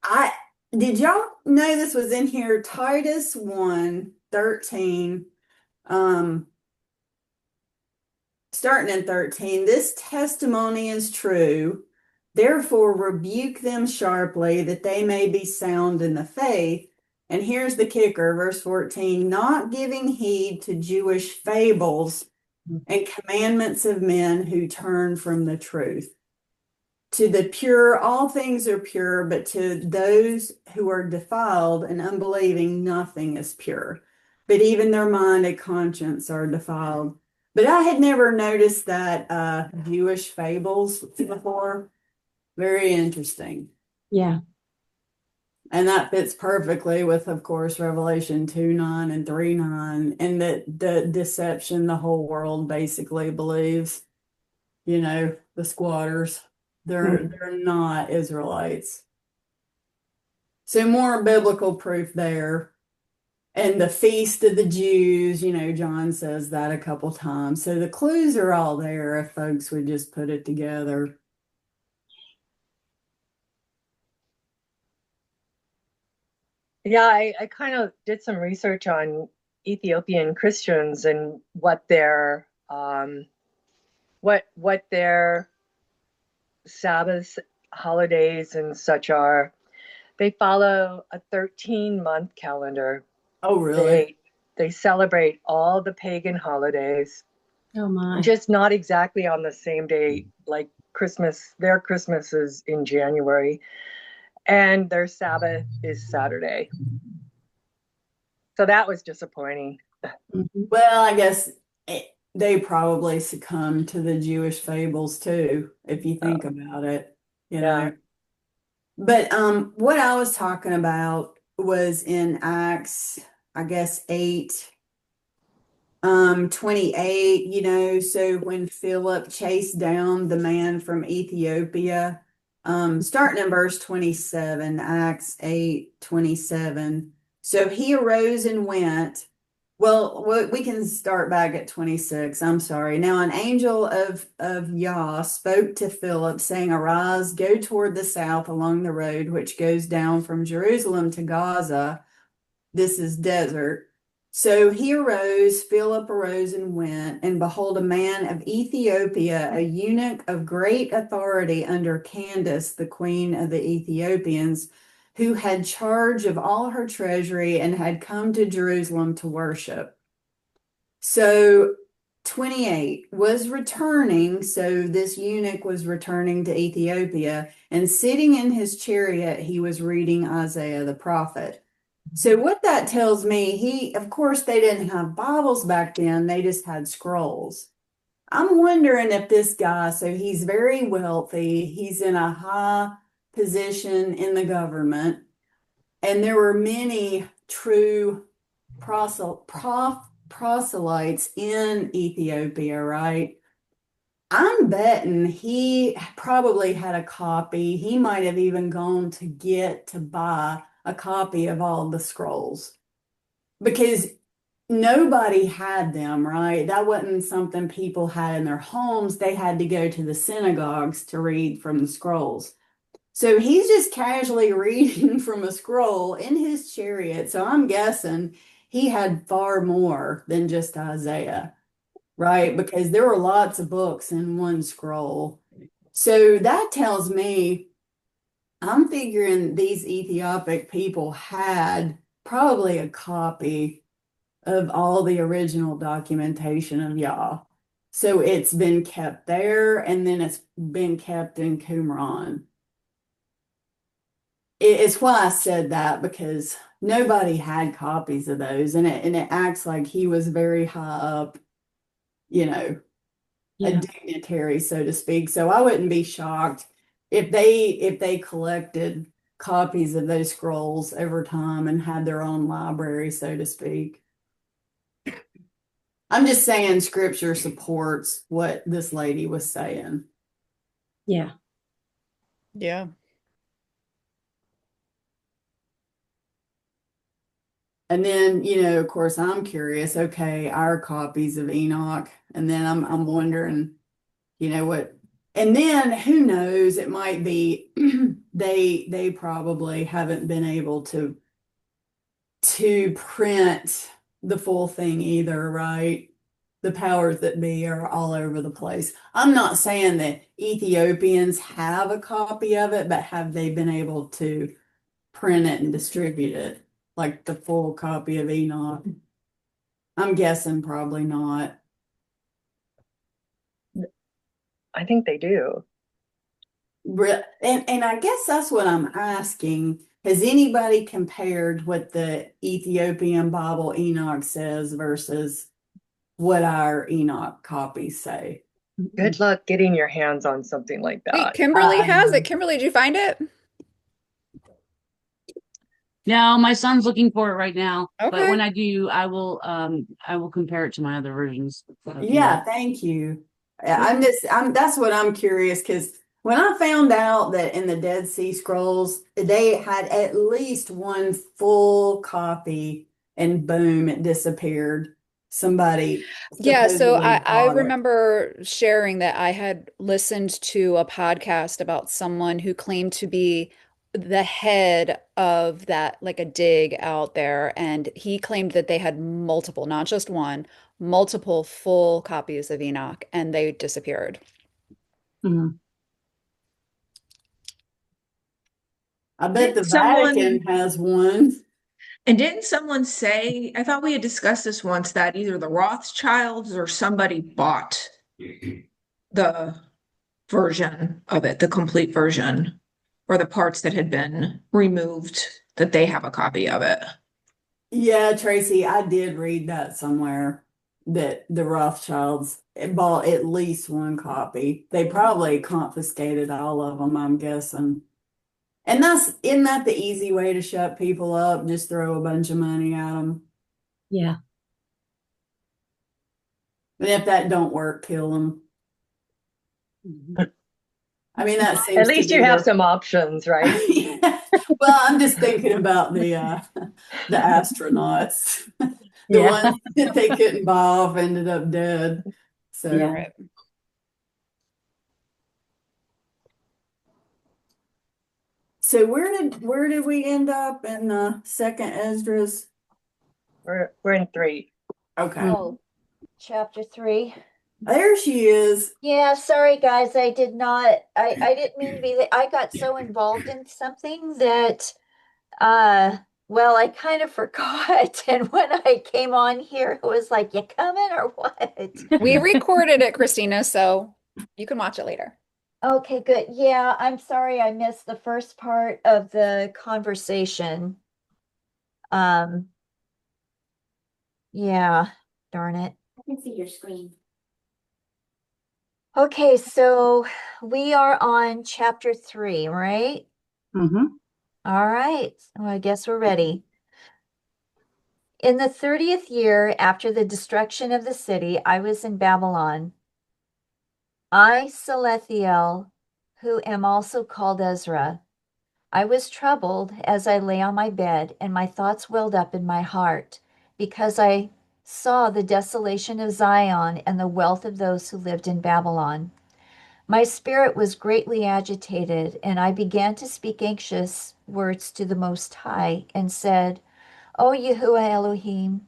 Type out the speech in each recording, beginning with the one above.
I did y'all know this was in here? Titus 1:13, um, starting in 13. This testimony is true. Therefore, rebuke them sharply that they may be sound in the faith. And here's the kicker, verse 14, not giving heed to Jewish fables and commandments of men who turn from the truth. To the pure, all things are pure, but to those who are defiled and unbelieving, nothing is pure. But even their mind and conscience are defiled. But I had never noticed that Jewish fables before. Very interesting. Yeah. And that fits perfectly with, of course, Revelation 2:9 and 3:9, and that the deception the whole world basically believes, the squatters. They're not Israelites. So more biblical proof there. And the feast of the Jews, John says that a couple times. So the clues are all there if folks would just put it together. Yeah, I kind of did some research on Ethiopian Christians and what their Sabbath holidays and such are. They follow a 13-month calendar. Oh, really? They celebrate all the pagan holidays. Oh my. Just not exactly on the same day, like Christmas. Their Christmas is in January, and their Sabbath is Saturday. So that was disappointing. Well, I guess they probably succumb to the Jewish fables too, if you think about it, Yeah. But what I was talking about was in Acts, I guess 8, 28, so when Philip chased down the man from Ethiopia, starting in verse 27, Acts 8:27. So he arose and went. Well, we can start back at 26. I'm sorry. Now, an angel of Yah spoke to Philip, saying, Arise, go toward the south along the road which goes down from Jerusalem to Gaza. This is desert. So he arose, Philip arose and went, and behold, a man of Ethiopia, a eunuch of great authority under Candace, the queen of the Ethiopians, who had charge of all her treasury and had come to Jerusalem to worship. So 28 was returning. So this eunuch was returning to Ethiopia, and sitting in his chariot, he was reading Isaiah the prophet. So what that tells me, of course, they didn't have Bibles back then. They just had scrolls. I'm wondering if this guy, so he's very wealthy. He's in a high position in the government. And there were many true proselytes in Ethiopia, right? I'm betting he probably had a copy. He might have even gone to buy a copy of all the scrolls because nobody had them, right? That wasn't something people had in their homes. They had to go to the synagogues to read from the scrolls. So he's just casually reading from a scroll in his chariot. So I'm guessing he had far more than just Isaiah, right? Because there were lots of books in one scroll. So that tells me, I'm figuring these Ethiopic people had probably a copy of all the original documentation of Yah. So it's been kept there, and then it's been kept in Qumran. It's why I said that, because nobody had copies of those, and it acts like he was very high up, a Yeah. dignitary, so to speak. So I wouldn't be shocked if they collected copies of those scrolls over time and had their own library, so to speak. I'm just saying scripture supports what this lady was saying. Yeah. Yeah. And then, of course, I'm curious, okay, our copies of Enoch, and then I'm wondering, what, and then who knows, it might be they probably haven't been able to print the full thing either, right? The powers that be are all over the place. I'm not saying that Ethiopians have a copy of it, but have they been able to print it and distribute it like the full copy of Enoch? I'm guessing probably not. I think they do. And I guess that's what I'm asking. Has anybody compared what the Ethiopian Bible Enoch says versus what our Enoch copies say? Good luck getting your hands on something like Wait, that. Kimberly has know. it. Kimberly, did you find it? No, my son's looking for it right now. But Okay. when I do, I will compare it to my other versions. Yeah, thank you. That's what I'm curious because when I found out that in the Dead Sea Scrolls they had at least one full copy and boom, it disappeared. Somebody Yeah, so supposedly I bought it. remember sharing that I had listened to a podcast about someone who claimed to be the head of that, like a dig out there, and he claimed that they had multiple, not just one, multiple full copies of Enoch, and they disappeared. Mhm. I bet the Didn't someone Vatican has one. and didn't someone say, I thought we had discussed this once, that either the Rothschilds or somebody bought the version of it, the complete version, or the parts that had been removed, that they have a copy of it. Yeah, Tracy, I did read that somewhere that the Rothschilds bought at least one copy. They probably confiscated all of them, I'm guessing. And isn't that the easy way to shut people up? Just throw a bunch of money at them. Yeah. And if that don't work, kill them. Mhm. I mean, that At seems to least be you have their. some options, right? Yeah. Well, I'm just thinking about the astronauts, the Yeah. ones that they couldn't buy off ended up dead. So. Yeah. Right. So where did we end up in the second Esdras? We're in 3. Okay. Oh, chapter 3. There she is. Yeah, sorry guys, I did not I didn't mean to be late. I got so involved in something that well, I kind of forgot. And when I came on here, it was like, you coming or what? We recorded it, Christina, so you can watch it later. Okay, good. Yeah, I'm sorry I missed the first part of the conversation. Um, yeah, darn it. I can see your screen. Okay, so we are on chapter 3, right? Mhm. All right. Well, I guess we're ready. In the 30th year after the destruction of the city, I was in Babylon. I, Salathiel, who am also called Ezra, I was troubled as I lay on my bed, and my thoughts welled up in my heart, because I saw the desolation of Zion and the wealth of those who lived in Babylon. My spirit was greatly agitated, and I began to speak anxious words to the Most High, and said, O Yahuwah Elohim,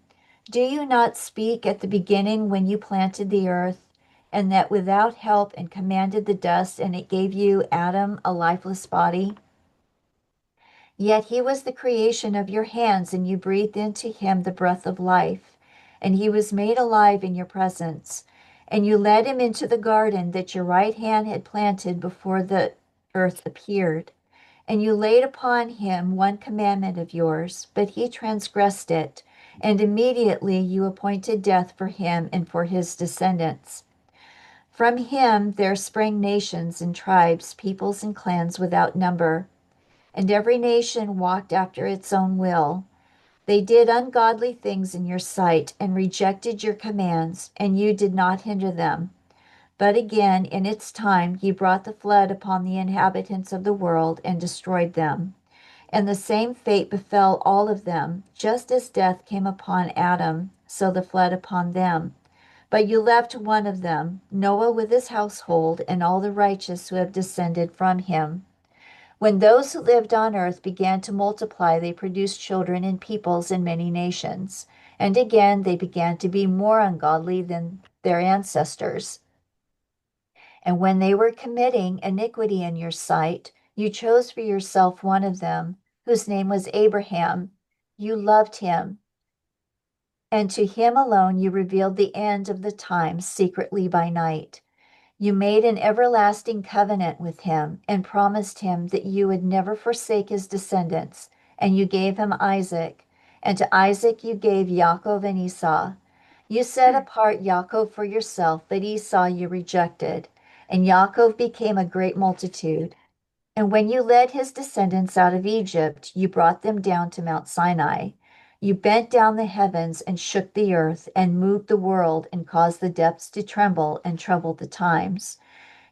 do you not speak at the beginning when you planted the earth, and that without help and commanded the dust, and it gave you, Adam, a lifeless body? Yet he was the creation of your hands, and you breathed into him the breath of life, and he was made alive in your presence. And you led him into the garden that your right hand had planted before the earth appeared. And you laid upon him one commandment of yours, but he transgressed it, and immediately you appointed death for him and for his descendants. From him there sprang nations and tribes, peoples and clans without number. And every nation walked after its own will. They did ungodly things in your sight and rejected your commands, and you did not hinder them. But again, in its time, you brought the flood upon the inhabitants of the world and destroyed them. And the same fate befell all of them, just as death came upon Adam, so the flood upon them. But you left one of them, Noah with his household, and all the righteous who have descended from him. When those who lived on earth began to multiply, they produced children and peoples in many nations. And again, they began to be more ungodly than their ancestors. And when they were committing iniquity in your sight, you chose for yourself one of them, whose name was Abraham. You loved him, and to him alone you revealed the end of the times secretly by night. You made an everlasting covenant with him and promised him that you would never forsake his descendants, and you gave him Isaac, and to Isaac you gave Yaakov and Esau. You set apart Yaakov for yourself, but Esau you rejected, and Yaakov became a great multitude. And when you led his descendants out of Egypt, you brought them down to Mount Sinai. You bent down the heavens and shook the earth and moved the world and caused the depths to tremble and troubled the times.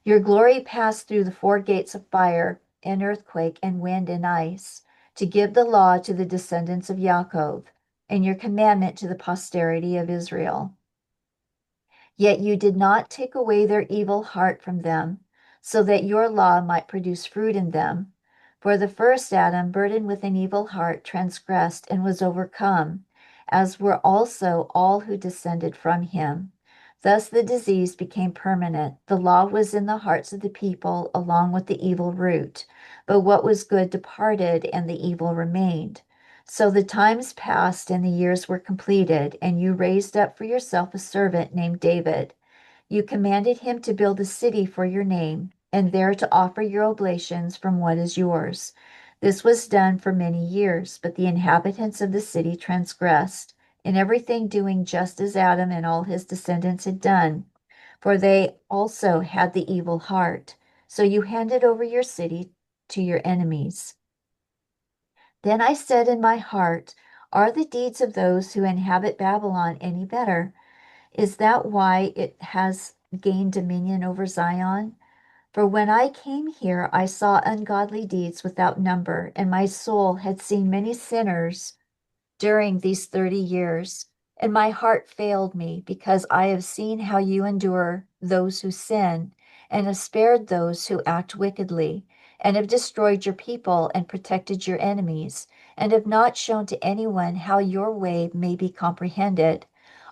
Your glory passed through the four gates of fire, and earthquake, and wind, and ice, to give the law to the descendants of Yaakov, and your commandment to the posterity of Israel. Yet you did not take away their evil heart from them, so that your law might produce fruit in them. For the first Adam, burdened with an evil heart, transgressed and was overcome, as were also all who descended from him. Thus the disease became permanent. The law was in the hearts of the people along with the evil root. But what was good departed, and the evil remained. So the times passed and the years were completed, and you raised up for yourself a servant named David. You commanded him to build a city for your name, and there to offer your oblations from what is yours. This was done for many years, but the inhabitants of the city transgressed, in everything doing just as Adam and all his descendants had done, for they also had the evil heart. So you handed over your city to your enemies. Then I said in my heart, are the deeds of those who inhabit Babylon any better? Is that why it has gained dominion over Zion? For when I came here, I saw ungodly deeds without number, and my soul had seen many sinners during these 30 years. And my heart failed me, because I have seen how you endure those who sin, and have spared those who act wickedly, and have destroyed your people and protected your enemies, and have not shown to anyone how your way may be comprehended.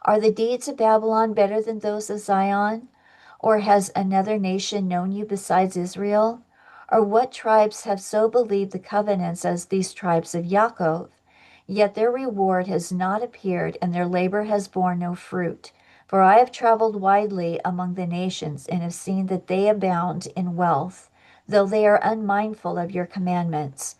Are the deeds of Babylon better than those of Zion? Or has another nation known you besides Israel? Or what tribes have so believed the covenants as these tribes of Yaakov? Yet their reward has not appeared, and their labor has borne no fruit. For I have traveled widely among the nations, and have seen that they abound in wealth, though they are unmindful of your commandments.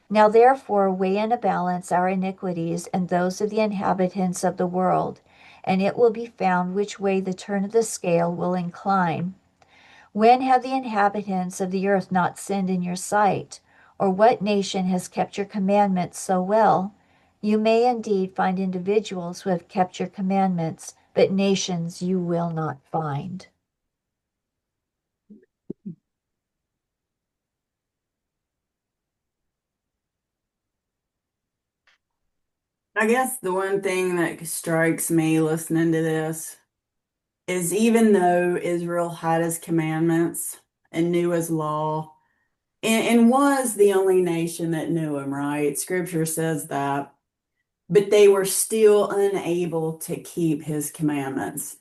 Now therefore weigh in a balance our iniquities and those of the inhabitants of the world, and it will be found which way the turn of the scale will incline. When have the inhabitants of the earth not sinned in your sight? Or what nation has kept your commandments so well? You may indeed find individuals who have kept your commandments, but nations you will not find. I guess the one thing that strikes me listening to this is even though Israel had his commandments and knew his law, and was the only nation that knew him, right? Scripture says that. But they were still unable to keep his commandments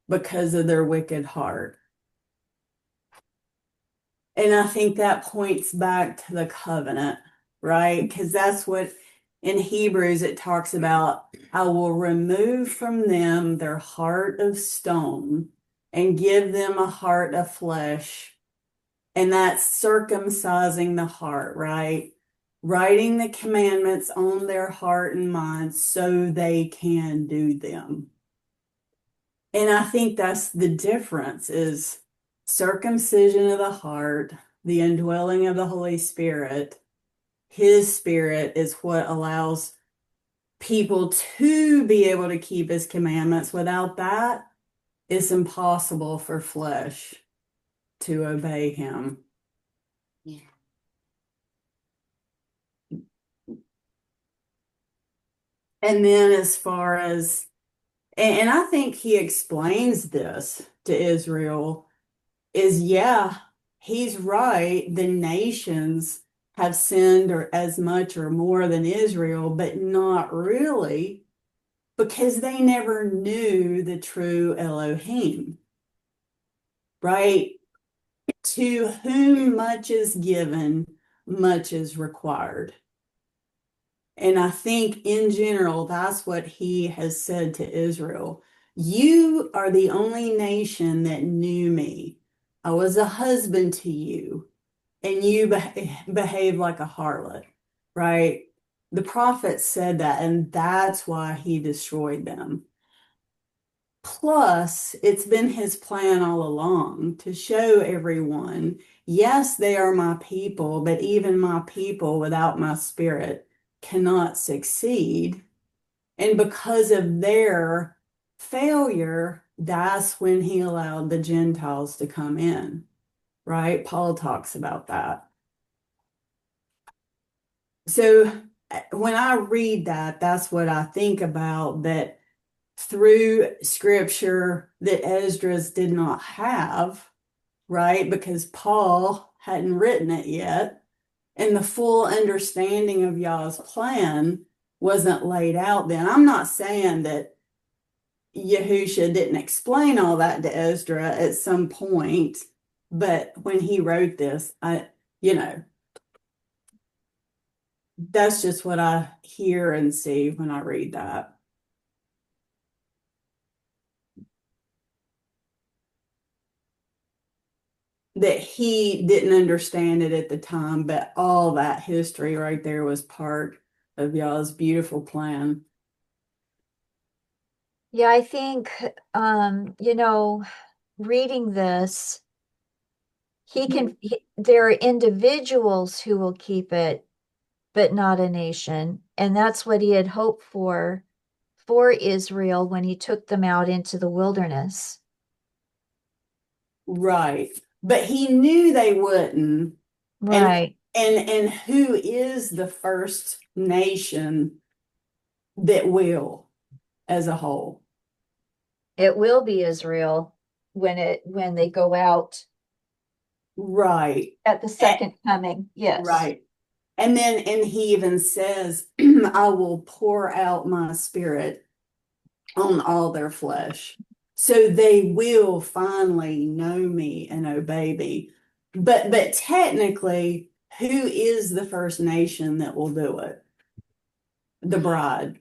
because of their wicked heart. And I think that points back to the covenant, right? Because that's what in Hebrews it talks about. I will remove from them their heart of stone and give them a heart of flesh. And that's circumcising the heart, right? Writing the commandments on their heart and mind so they can do them. And I think that's the difference is circumcision of the heart, the indwelling of the Holy Spirit. His Spirit is what allows people to be able to keep his commandments. Without that, it's impossible for flesh to obey him. Yeah. And then as far as, and I think he explains this to Israel, is yeah, he's right. The nations have sinned or as much or more than Israel, but not really, because they never knew the true Elohim, right? To whom much is given, much is required. And I think in general, that's what he has said to Israel. You are the only nation that knew me. I was a husband to you, and you behaved like a harlot, right? The prophet said that, and that's why he destroyed them. Plus, it's been his plan all along to show everyone, yes, they are my people, but even my people without my spirit cannot succeed. And because of their failure, that's when he allowed the Gentiles to come in, right? Paul talks about that. So when I read that, that's what I think about, that through scripture that Esdras did not have, right? Because Paul hadn't written it yet, and the full understanding of Yah's plan wasn't laid out then. I'm not saying that Yahusha didn't explain all that to Ezra at some point, but when he wrote this, you know, that's just what I hear and see when I read that. That he didn't understand it at the time, but all that history right there was part of y'all's beautiful plan. Yeah, I think, reading this, there are individuals who will keep it, but not a nation. And that's what he had hoped for Israel when he took them out into the wilderness. Right. But he knew they wouldn't. Right. And who is the first nation that will as a whole? It will be Israel when they go out Right. at the second coming. Yes. Right. And he even says, I will pour out my spirit on all their flesh. So they will finally know me and obey me. But technically, who is the first nation that will do it? The bride.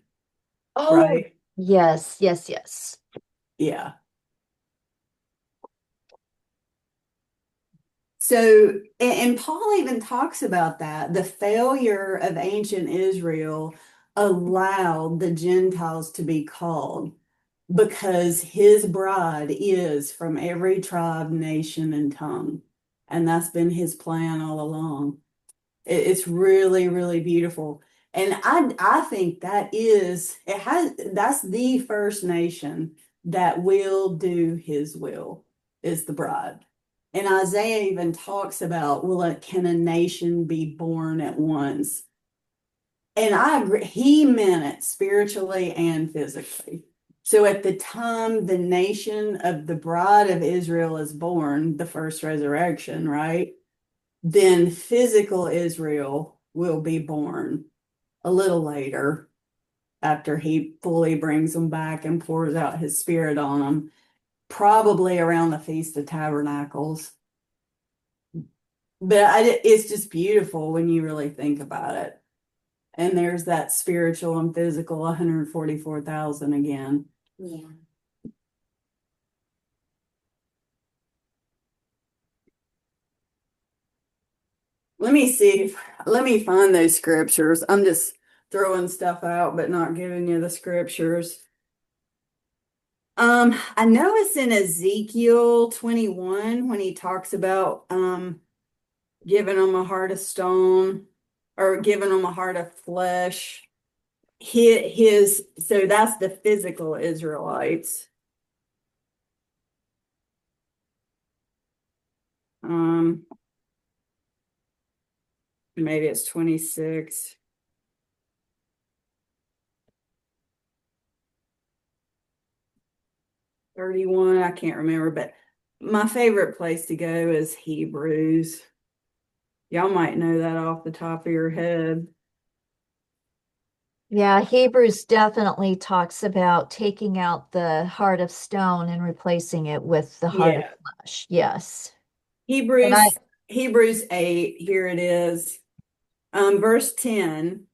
Oh, right? yes. Yeah. So, and Paul even talks about that. The failure of ancient Israel allowed the Gentiles to be called because his bride is from every tribe, nation, and tongue. And that's been his plan all along. It's really, really beautiful. And I think that's the first nation that will do his will, is the bride. And Isaiah even talks about, can a nation be born at once? And I agree, he meant it spiritually and physically. So at the time the nation of the bride of Israel is born, the first resurrection, right? Then physical Israel will be born a little later, after he fully brings them back and pours out his spirit on them, probably around the Feast of Tabernacles. But it's just beautiful when you really think about it. And there's that spiritual and physical 144,000 again. Yeah. Let me find those scriptures. I'm just throwing stuff out, but not giving you the scriptures. I know it's in Ezekiel 21 when he talks about giving them a heart of stone or giving them a heart of flesh. So that's the physical Israelites. Maybe it's 26. '31, I can't remember, but my favorite place to go is Hebrews. Y'all might know that off the top of your head. Yeah, Hebrews definitely talks about taking out the heart of stone and replacing it with the heart of Yeah. flesh. Yes. And Hebrews Hebrews 8, here it is. Verse 10,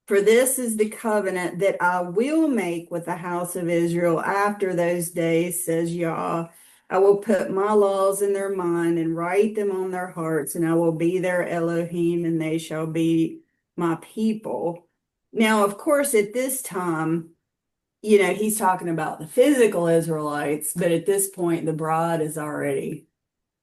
for this is the covenant that I will make with the house of Israel after those days, says Yah. I will put my laws in their mind and write them on their hearts, and I will be their Elohim, and they shall be my people. Now, of course, at this time, he's talking about the physical Israelites, but at this point, the bride is already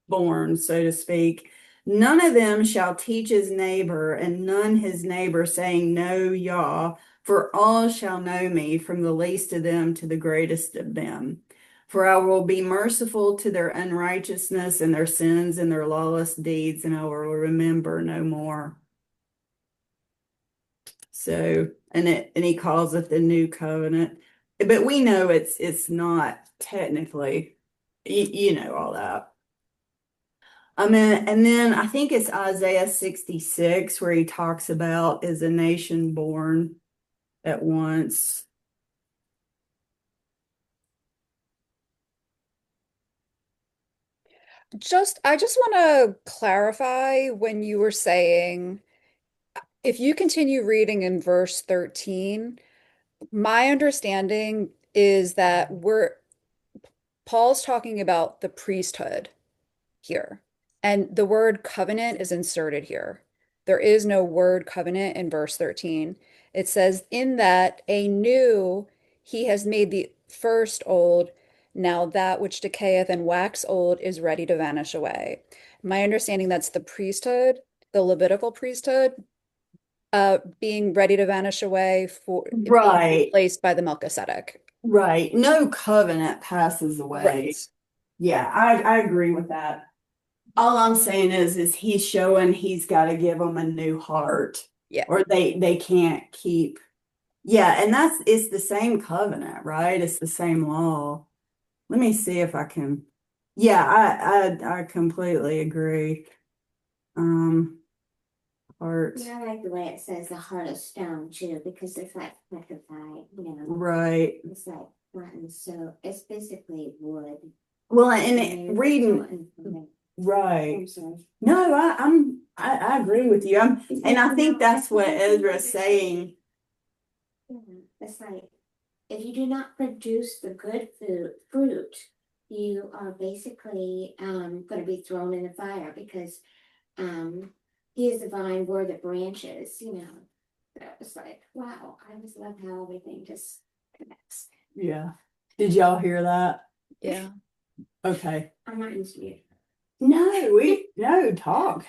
born, so to speak. None of them shall teach his neighbor, and none his neighbor, saying, Know Yah, for all shall know me, from the least of them to the greatest of them. For I will be merciful to their unrighteousness and their sins and their lawless deeds, and I will remember no more. So, and he calls it the new covenant, but we know it's not technically, you know all that. And then I think it's Isaiah 66 where he talks about is a nation born at once. I just want to clarify when you were saying, if you continue reading in verse 13, my understanding is that Paul's talking about the priesthood here, and the word covenant is inserted here. There is no word covenant in verse 13. It says, in that anew he has made the first old, now that which decayeth and wax old is ready to vanish away. My understanding, that's the priesthood, the Levitical priesthood, being ready to vanish away for being Right, replaced by the Melchizedek. right. No covenant passes away. Right. Yeah, I agree with that. All I'm saying is he's showing he's got to give them a new heart, Yeah. or they can't keep. Yeah, and it's the same covenant, right? It's the same law. Let me see if I can. Yeah, I completely agree. Heart. Yeah, I like the way it says the heart of stone too, because it's like petrified, Right. it's like flattened, so it's basically wood. Well, and reading, I'm right. sorry. No, I agree with you. And I think that's what Ezra's saying. Yeah, it's like, if you do not produce the good fruit, you are basically going to be thrown in the fire, because he is the vine, we're the branches, That was like, wow, I just love how everything just connects. Yeah. Did y'all hear that? Yeah. Okay. I'm not used to it. No, talk.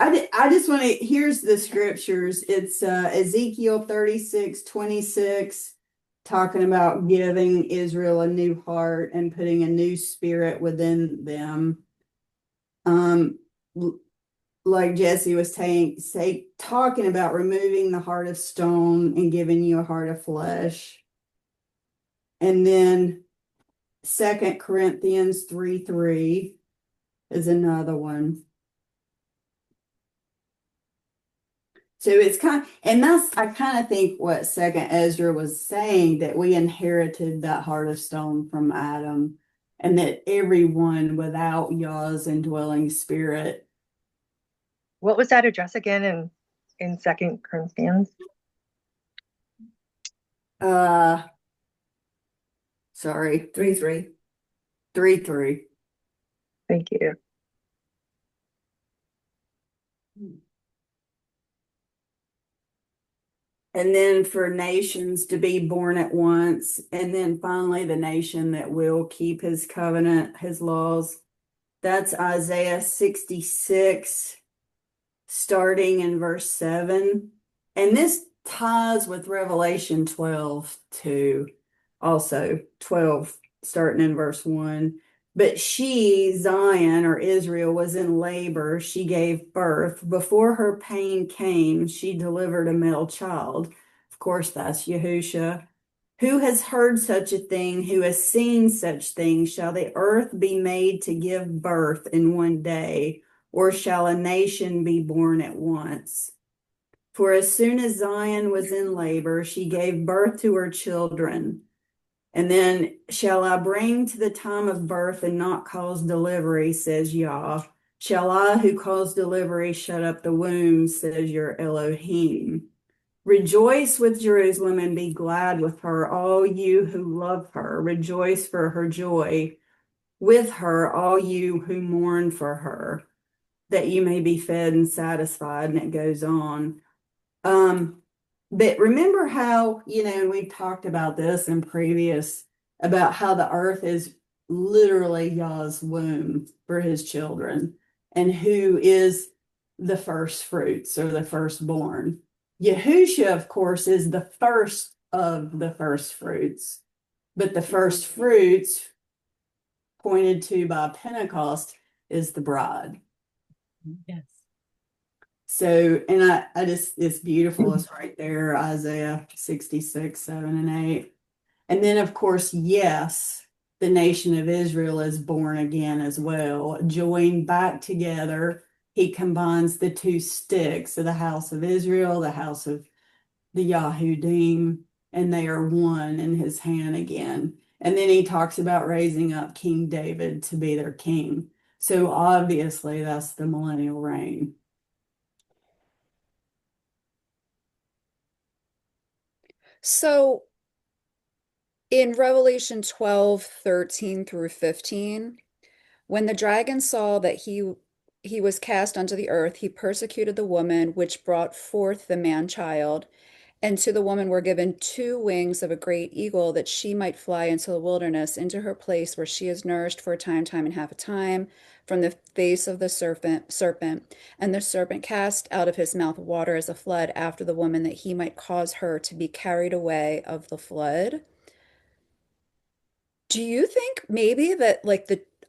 I just want to, here's the scriptures. It's Ezekiel 36:26, talking about giving Israel a new heart and putting a new spirit within them. Like Jesse was talking about removing the heart of stone and giving you a heart of flesh. And then 2 Corinthians 3:3 is another one. So it's and I kind of think what 2 Ezra was saying, that we inherited that heart of stone from Adam, and that everyone without Yah's indwelling spirit. What was that address again in 2 Corinthians? Sorry, 3:3. 3:3. Thank you. And then for nations to be born at once, and then finally the nation that will keep his covenant, his laws. That's Isaiah 66, starting in verse 7. And this ties with Revelation 12 too. Also 12, starting in verse 1. But she, Zion or Israel, was in labor. She gave birth. Before her pain came, she delivered a male child. Of course, that's Yahusha. Who has heard such a thing? Who has seen such things? Shall the earth be made to give birth in one day, or shall a nation be born at once? For as soon as Zion was in labor, she gave birth to her children. And then, shall I bring to the time of birth and not cause delivery, says Yah. Shall I, who cause delivery, shut up the womb, says your Elohim. Rejoice with Jerusalem and be glad with her, all you who love her. Rejoice for her joy with her, all you who mourn for her, that you may be fed and satisfied. And it goes on. But remember how, we talked about this in previous, about how the earth is literally Yah's womb for his children, and who is the first fruits or the firstborn. Yahusha, of course, is the first of the first fruits, but the first fruits pointed to by Pentecost is the bride. Yes. So, and I just, it's beautiful. It's right there, Isaiah 66, 7 and 8. And then, of course, yes, the nation of Israel is born again as well, joined back together. He combines the two sticks of the house of Israel, the house of the Yahudim, and they are one in his hand again. And then he talks about raising up King David to be their king. So obviously that's the millennial reign. So in Revelation 12, 13 through 15, when the dragon saw that he was cast unto the earth, he persecuted the woman which brought forth the man child. And to the woman were given two wings of a great eagle, that she might fly into the wilderness, into her place where she is nourished for a time, time and half a time, from the face of the serpent. And the serpent cast out of his mouth water as a flood after the woman, that he might cause her to be carried away of the flood. Do you think maybe that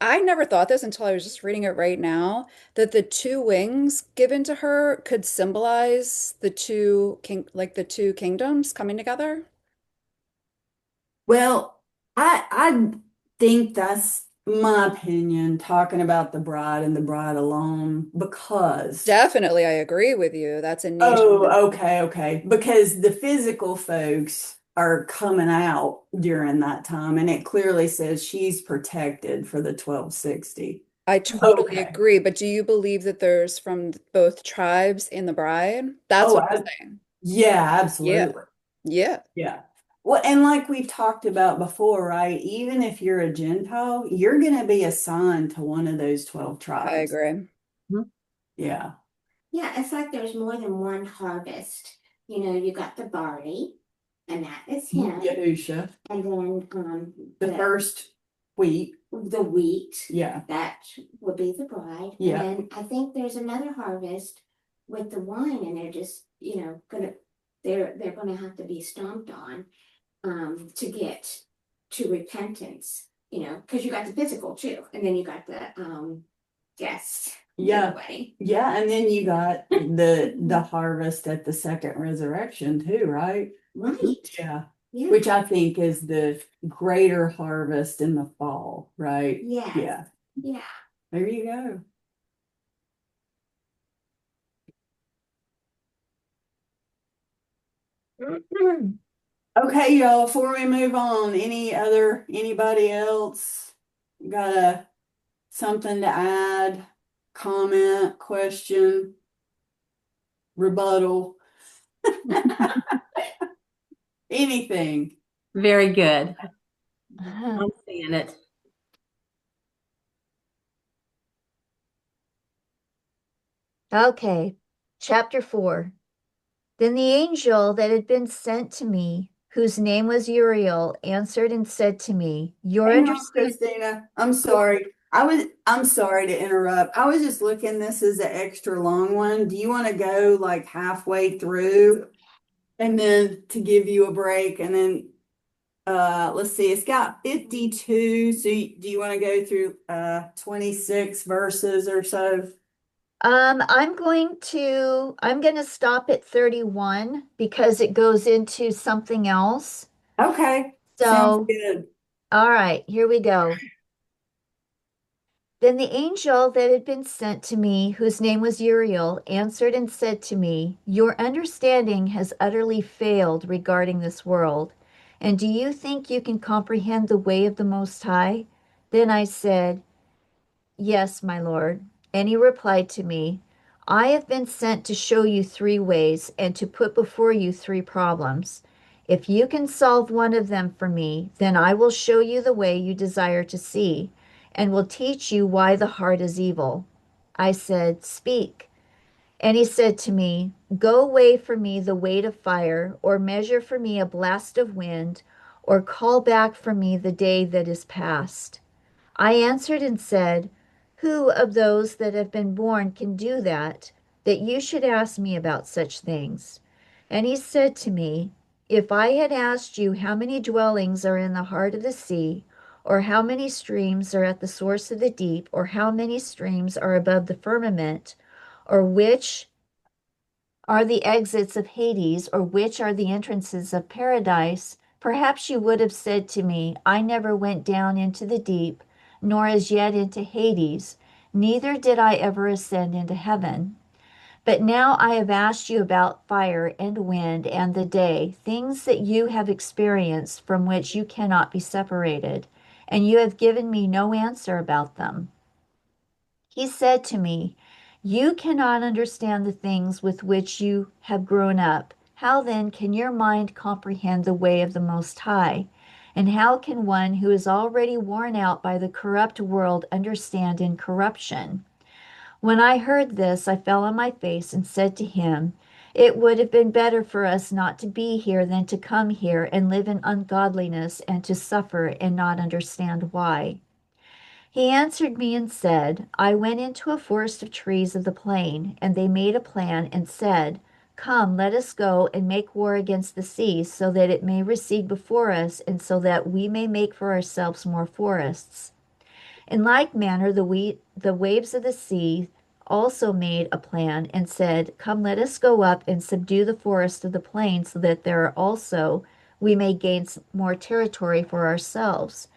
I never thought this until I was just reading it right now, that the two wings given to her could symbolize the two kingdoms coming together? Well, I think that's my opinion, talking about the bride and the bride alone, because Definitely, I agree with you. That's a nation. oh, okay. Because the physical folks are coming out during that time, and it clearly says she's protected for the 1260. I totally Okay. agree, but do you believe that there's from both tribes in the bride? That's Oh, what I'm saying. yeah, Yeah. absolutely. Yeah, Yeah. Well, and like we've talked about before, right? Even if you're a Gentile, you're going to be assigned to one of those 12 I tribes. agree. Yeah. Yeah, it's like there's more than one harvest. You got the barley, and that is him. Yahusha, And then the first wheat. the wheat, Yeah. that would be the bride. Yeah. And then I think there's another harvest with the wine, and they're just, they're gonna have to be stomped on to get to repentance, because you got the physical too, and then you got the guests. Yeah. Wedding. Yeah, and then you got the harvest at the second resurrection too, right? Right. Yeah. Yeah. Which I think is the greater harvest in the fall, right? Yes. Yeah. Yeah. There you go. Okay, y'all, before we move on, anybody else got something to add, comment, question, rebuttal? Anything? Very good. I'm seeing it. Okay, chapter 4. Then the angel that had been sent to me, whose name was Uriel, answered and said to me, Your Hang on, understanding. Christina. I'm sorry. I'm sorry to interrupt. I was just looking, this is an extra long one. Do you want to go like halfway through and then to give you a break? And then let's see, it's got 52. So do you want to go through 26 verses or so? I'm going to stop at 31 because it goes into something else. Okay. Sounds So, good. all right, here we go. Then the angel that had been sent to me, whose name was Uriel, answered and said to me, Your understanding has utterly failed regarding this world. And do you think you can comprehend the way of the Most High? Then I said, Yes, my Lord. And he replied to me, I have been sent to show you three ways and to put before you three problems. If you can solve one of them for me, then I will show you the way you desire to see, and will teach you why the heart is evil. I said, Speak. And he said to me, Go weigh for me the weight of fire, or measure for me a blast of wind, or call back for me the day that is past. I answered and said, Who of those that have been born can do that, that you should ask me about such things? And he said to me, If I had asked you how many dwellings are in the heart of the sea, or how many streams are at the source of the deep, or how many streams are above the firmament, or which are the exits of Hades, or which are the entrances of paradise, perhaps you would have said to me, I never went down into the deep, nor as yet into Hades, neither did I ever ascend into heaven. But now I have asked you about fire and wind and the day, things that you have experienced from which you cannot be separated, and you have given me no answer about them. He said to me, You cannot understand the things with which you have grown up. How then can your mind comprehend the way of the Most High? And how can one who is already worn out by the corrupt world understand incorruption? When I heard this, I fell on my face and said to him, It would have been better for us not to be here than to come here and live in ungodliness and to suffer and not understand why. He answered me and said, I went into a forest of trees of the plain, and they made a plan and said, Come, let us go and make war against the sea, so that it may recede before us, and so that we may make for ourselves more forests. In like manner, the waves of the sea also made a plan and said, Come, let us go up and subdue the forest of the plain, so that there also we may gain more territory for ourselves.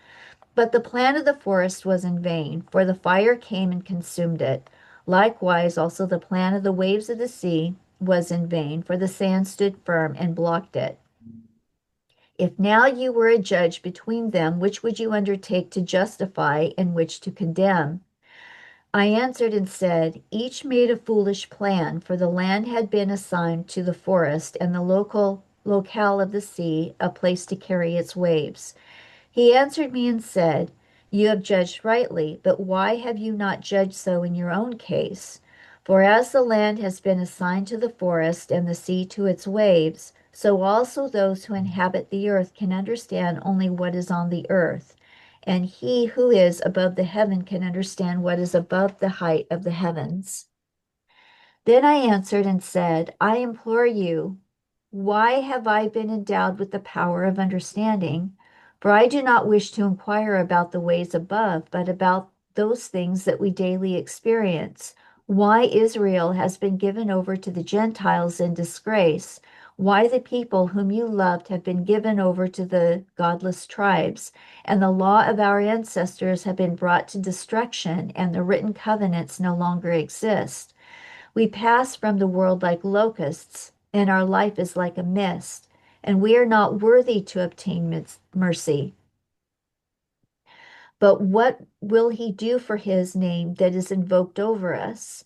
But the plan of the forest was in vain, for the fire came and consumed it. Likewise, also the plan of the waves of the sea was in vain, for the sand stood firm and blocked it. If now you were a judge between them, which would you undertake to justify and which to condemn? I answered and said, Each made a foolish plan, for the land had been assigned to the forest, and the locale of the sea a place to carry its waves. He answered me and said, You have judged rightly, but why have you not judged so in your own case? For as the land has been assigned to the forest and the sea to its waves, so also those who inhabit the earth can understand only what is on the earth, and he who is above the heaven can understand what is above the height of the heavens. Then I answered and said, I implore you, why have I been endowed with the power of understanding? For I do not wish to inquire about the ways above, but about those things that we daily experience. Why Israel has been given over to the Gentiles in disgrace, why the people whom you loved have been given over to the godless tribes, and the law of our ancestors have been brought to destruction, and the written covenants no longer exist. We pass from the world like locusts, and our life is like a mist, and we are not worthy to obtain mercy. But what will he do for his name that is invoked over us?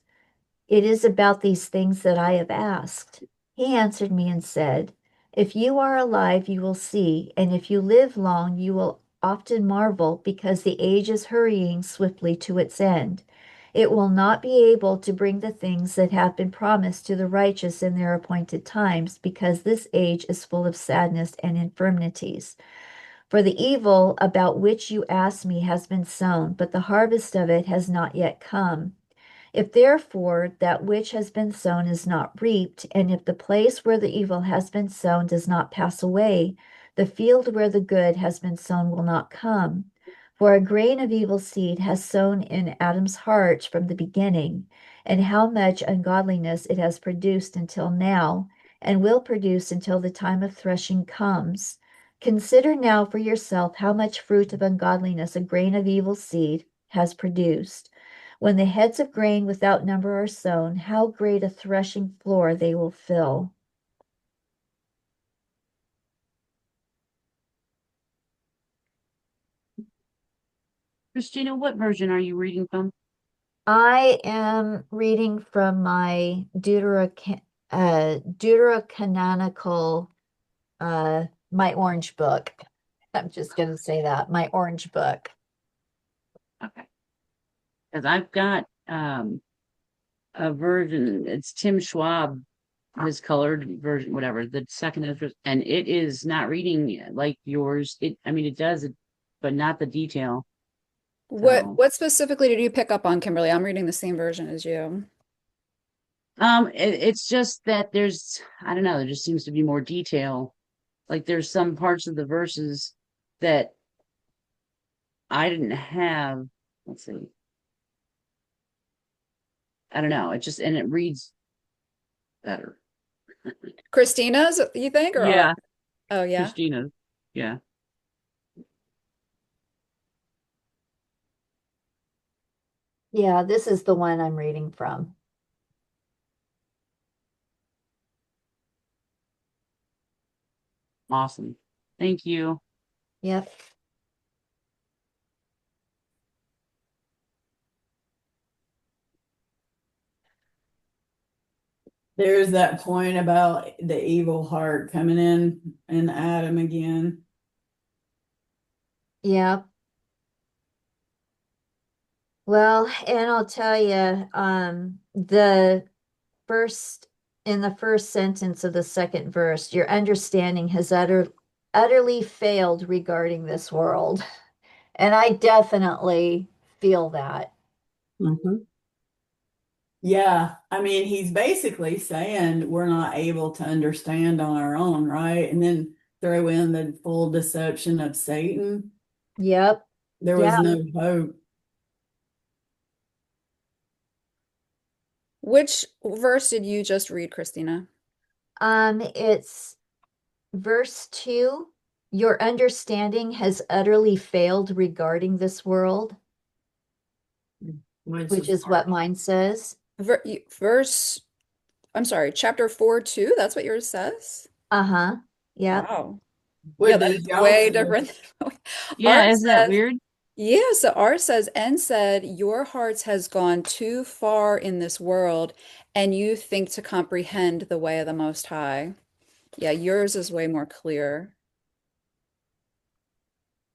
It is about these things that I have asked. He answered me and said, If you are alive, you will see, and if you live long, you will often marvel, because the age is hurrying swiftly to its end. It will not be able to bring the things that have been promised to the righteous in their appointed times, because this age is full of sadness and infirmities. For the evil about which you ask me has been sown, but the harvest of it has not yet come. If therefore that which has been sown is not reaped, and if the place where the evil has been sown does not pass away, the field where the good has been sown will not come. For a grain of evil seed has sown in Adam's heart from the beginning, and how much ungodliness it has produced until now, and will produce until the time of threshing comes. Consider now for yourself how much fruit of ungodliness a grain of evil seed has produced. When the heads of grain without number are sown, how great a threshing floor they will fill. Christina, what version are you reading from? I am reading from my deuterocanonical, my orange book. I'm just going to say that, my orange book. Okay. Because I've got a version, it's Tim Schwab, his colored version, whatever, the second Ezra, and it is not reading like yours. I mean, it does it, but not the detail. So, What specifically did you pick up on, Kimberly? I'm reading the same version as you. it's just that I don't know, there just seems to be more detail. Like there's some parts of the verses that I didn't have. Let's see. I don't know. And it reads better. Christina's, you think, or Yeah, oh yeah. Christina. Yeah. Yeah, this is the one I'm reading from. Awesome. Thank you. Yep. There's that point about the evil heart coming in Adam again. Yep. Well, and I'll tell you, in the first sentence of the second verse, your understanding has utterly failed regarding this world. And I definitely feel that. Mhm. Yeah, I mean, he's basically saying we're not able to understand on our own, right? And then throw in the full deception of Satan. Yep. There Yeah. was no hope. Which verse did you just read, Christina? It's verse 2. Your understanding has utterly failed regarding this world, Mine's which just is what mine says. Verse, I'm sorry, chapter 4:2, that's what yours says? Uh-huh. Yep. Wow. What Yeah, that did is y'all way say? different. Yeah, Ours is that says, weird? yeah, so ours says, and said, your hearts has gone too far in this world, and you think to comprehend the way of the Most High. Yeah, yours is way more clear.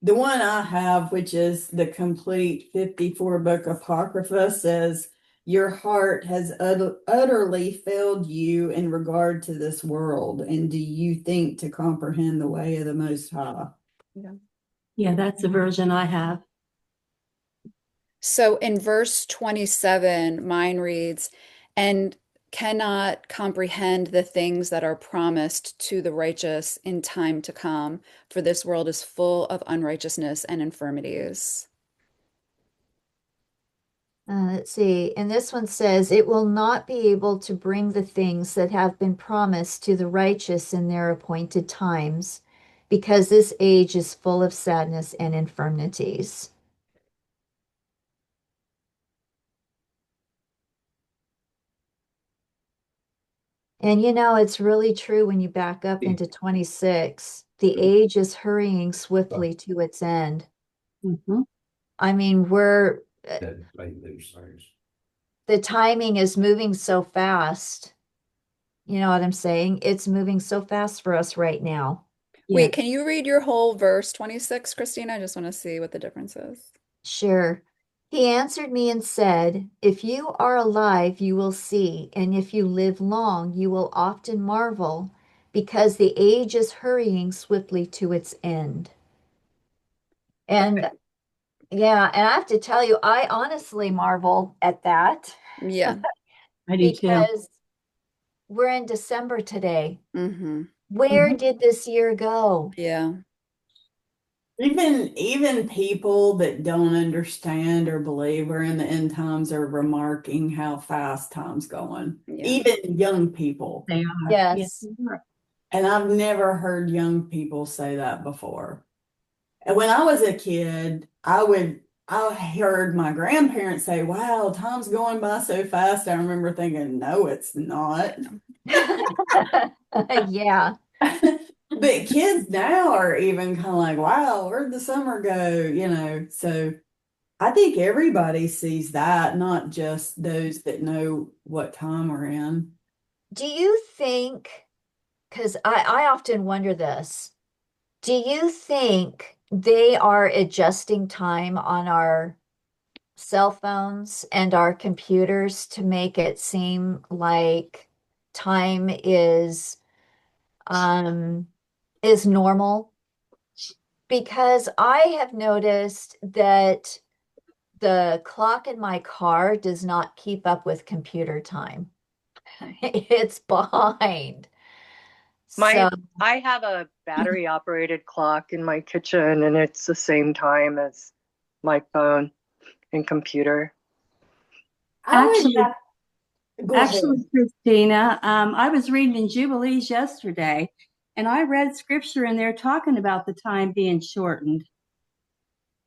The one I have, which is the complete 54 book Apocrypha, says, your heart has utterly failed you in regard to this world, and do you think to comprehend the way of the Most High? Yeah, that's the version I have. So in verse 27, mine reads, and cannot comprehend the things that are promised to the righteous in time to come, for this world is full of unrighteousness and infirmities. Let's see. And this one says, it will not be able to bring the things that have been promised to the righteous in their appointed times, because this age is full of sadness and infirmities. And it's really true when you back up into 26. The age is hurrying swiftly to its end. Mhm. I mean, the timing is moving so fast. You know what I'm saying? It's moving so fast for us right now. Wait, Yeah. can you read your whole verse 26, Christina? I just want to see what the difference is. Sure. He answered me and said, if you are alive, you will see, and if you live long, you will often marvel, because the age is hurrying swiftly to its end. And yeah, and I have to tell you, I honestly marvel at that Yeah. I do too. because we're in December today. Mm-hmm. Where Mhm. did this year go? Yeah. Even people that don't understand or believe we're in the end times are remarking how fast time's going. Yeah. Even young people. They are. Yes. they are. And I've never heard young people say that before. And when I was a kid, I would I heard my grandparents say, "Wow, time's going by so fast." I remember thinking, "No, it's not." Yeah. But kids now are even kind of like, "Wow, where'd the summer go?" So I think everybody sees that, not just those that know what time we're in. Do you think, because I often wonder this, do you think they are adjusting time on our cell phones and our computers to make it seem like time um is normal? Because I have noticed that the clock in my car does not keep up with computer time. It's behind. So, I have a battery operated clock in my kitchen, and it's the same time as my phone and computer. Go ahead. Actually, Christina, I was reading in Jubilees yesterday, and I read scripture in there talking about the time being shortened.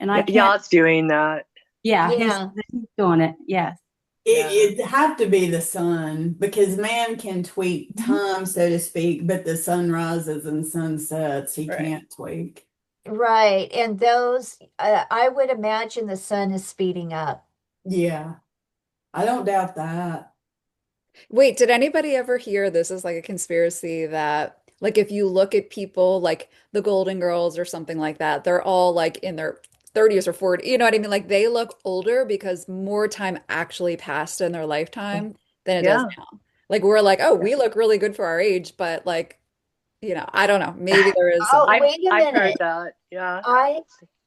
And I can't, Y'all's doing that. yeah, yeah. he's doing it. Yes. It'd have to be the sun because man can tweak Mm-hmm. time, so to speak, but the sun rises and sun sets, he Right. can't tweak. Right. And those, I would imagine the sun is speeding up. Yeah, I don't doubt that. Wait, did anybody ever hear this as like a conspiracy that like if you look at people like the Golden Girls or something like that, they're all like in their 30s or 40s, you know what I mean? Like they look older because more time actually passed in their lifetime than it does Yeah. now. Like we're like, oh, we look really good for our age, but like, I don't know. Maybe there is Oh, some. wait a I've minute. heard that. Yeah.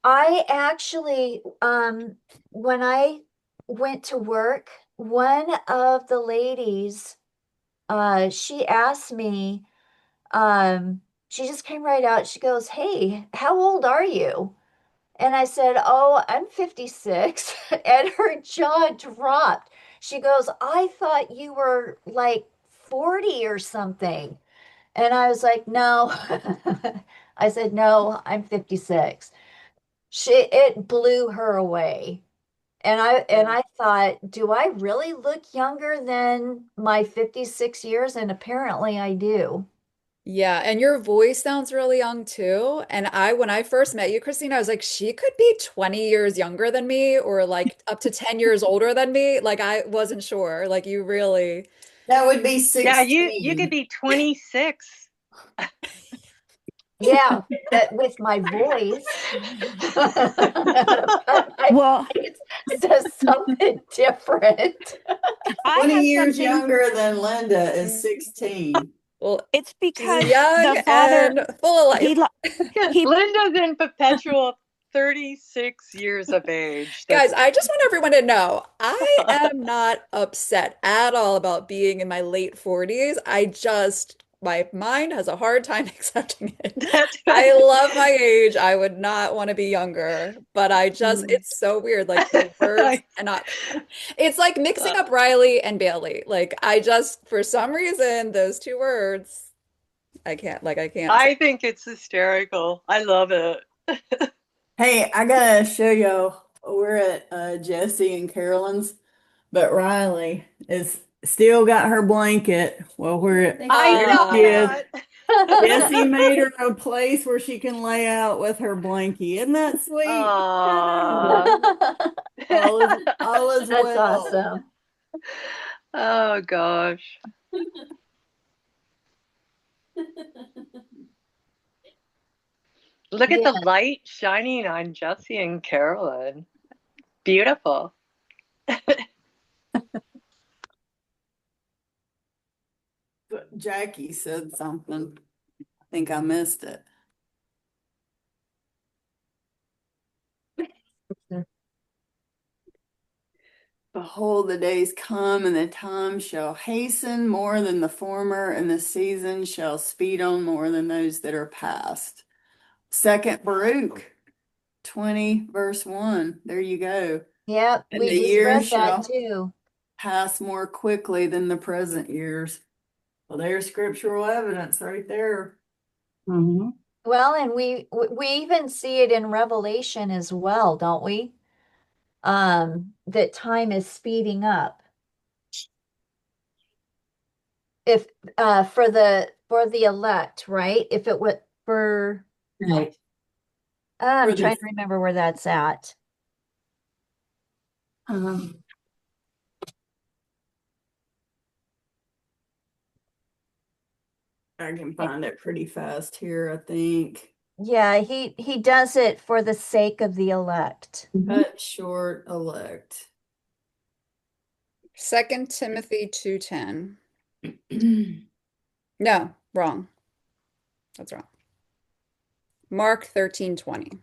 I actually, when I went to work, one of the ladies, she asked me, she just came right out. She goes, "Hey, how old are you?" And I said, "Oh, I'm 56." And her jaw dropped. She goes, "I thought you were like 40 or something." And I was like, "No." I said, "No, I'm 56." It blew her away. And I thought, do I really look younger than my 56 years? And apparently I do. Yeah, and your voice sounds really young too. And when I first met you, Christine, I was like, she could be 20 years younger than me or like up to 10 years older than me. Like I wasn't sure. Like you really. That would be Yeah, you could 16. be 26. Yeah, that with my voice. But my Well, face says something different. I 20 have years something. younger than Linda is 16. Well, It's she's because young the father, and full of he, life. he, Linda's in perpetual 36 years of age. Guys, That's I just want everyone to know I am not upset at all about being in my late 40s. My mind has a hard time accepting it. that's I love my age. I would not want to be younger, but it's so weird. Like the words and not, it's like mixing up Riley and Bailey. Like for some reason, those two words, I can't say. I think it's hysterical. I love it. Hey, I gotta show y'all. We're at Jesse and Carolyn's, but Riley is still got her blanket. Well, I here saw she is. that. Jesse made her a place where she can lay out with her blankie. Isn't that sweet? Aww. All is That's well. awesome. Oh gosh. Look at the light shining on Jesse and Carolyn. Beautiful. But Jackie said something. I think I missed it. Behold, the days come, and the time shall hasten more than the former, and the season shall speed on more than those that are past. Second Baruch 20, verse 1. There you go. Yep, And we the just years read that shall too. pass more quickly than the present years. Well, there's scriptural evidence right there. Well, and we even see it in Revelation as well, don't we? that time is speeding up. If for the elect, right? If it would for Right. I'm For trying the to remember where that's at. um, I can find it pretty fast here, I think. Yeah, he does it for the sake of the elect. Cut short elect. 2 Timothy 2:10. No, wrong. That's wrong. Mark 13:20.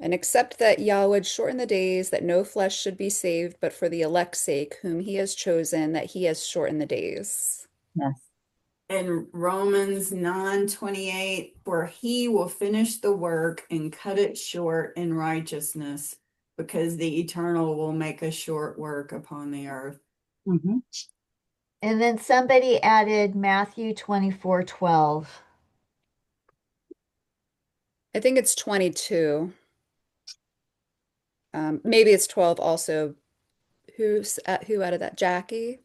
And except that Yah would shorten the days, that no flesh should be saved, but for the elect's sake, whom he has chosen, that he has shortened the days. Yes. And Romans 9:28, for he will finish the work and cut it short in righteousness, because the eternal will make a short work upon the earth. Mhm. And then somebody added Matthew 24:12. I think it's 22. Maybe it's 12 also. Who added that? Jackie?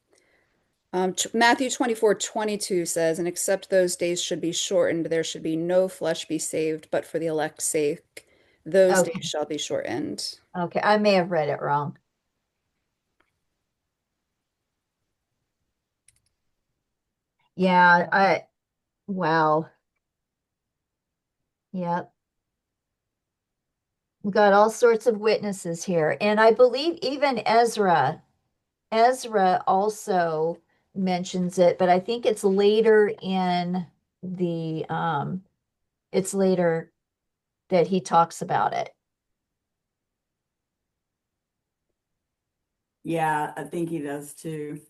Matthew 24:22 says, and except those days should be shortened, there should be no flesh be saved, but for the elect's sake, those Okay. days shall be shortened. Okay, I may have read it wrong. Yeah, wow. Yep. We've got all sorts of witnesses here. And I believe even Ezra also mentions it, but I think it's later in the it's later that he talks about it. Yeah, I think he does too.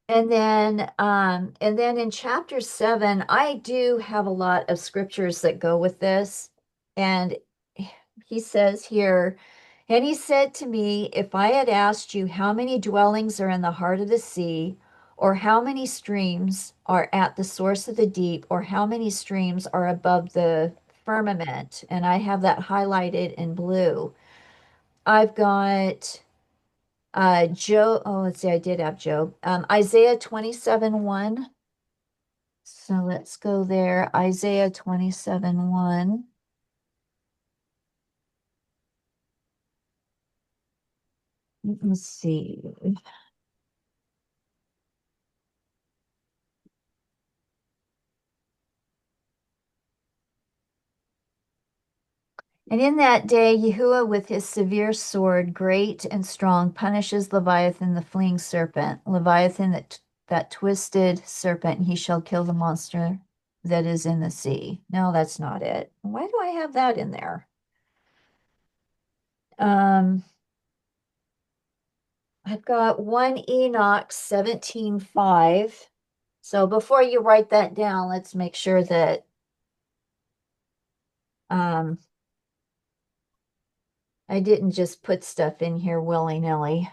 And then in chapter 7, I do have a lot of scriptures that go with this. And he says here, and he said to me, if I had asked you how many dwellings are in the heart of the sea, or how many streams are at the source of the deep, or how many streams are above the firmament, and I have that highlighted in blue. I've got Job, oh, let's see, I did have Job. Isaiah 27:1. So let's go there. Isaiah 27:1. Let's see. And in that day, Yahuah with his severe sword, great and strong, punishes Leviathan the fleeing serpent, Leviathan that twisted serpent, and he shall kill the monster that is in the sea. No, that's not it. Why do I have that in there? I've got 1 Enoch 17:5. So before you write that down, let's make sure that I didn't just put stuff in here willy-nilly.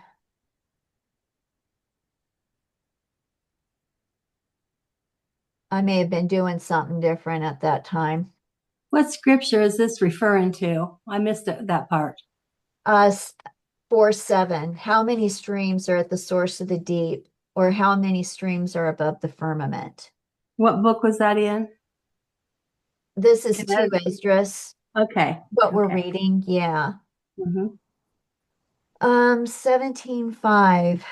I may have been doing something different at that time. What scripture is this referring to? I missed that part. 4:7. How many streams are at the source of the deep, or how many streams are above the firmament? What book was that in? This is Can I- 2Esdras, Okay. what we're Okay. reading. Yeah. Mhm. 17:5.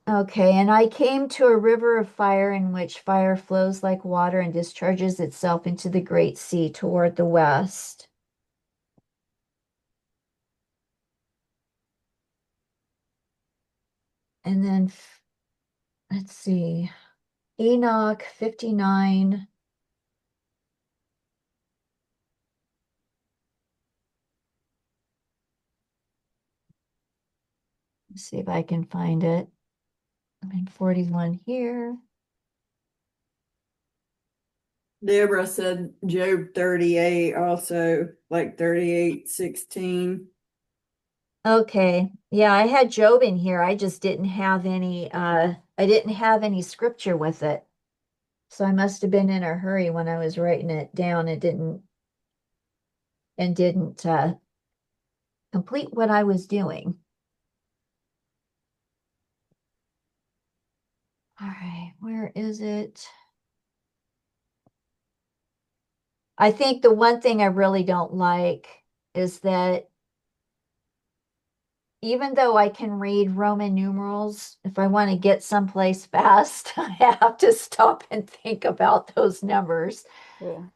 Okay, and I came to a river of fire in which fire flows like water and discharges itself into the great sea toward the west. And then let's see, Enoch 59. Let's see if I can find it. I'm in 41 here. Deborah said Job 38 also, like 38:16. Okay. Yeah, I had Job in here. I just didn't have any I didn't have any scripture with it. So I must have been in a hurry when I was writing it down. It didn't complete what I was doing. All right, where is it? I think the one thing I really don't like is that even though I can read Roman numerals, if I want to get someplace fast, I have to stop and think about those numbers. Cool.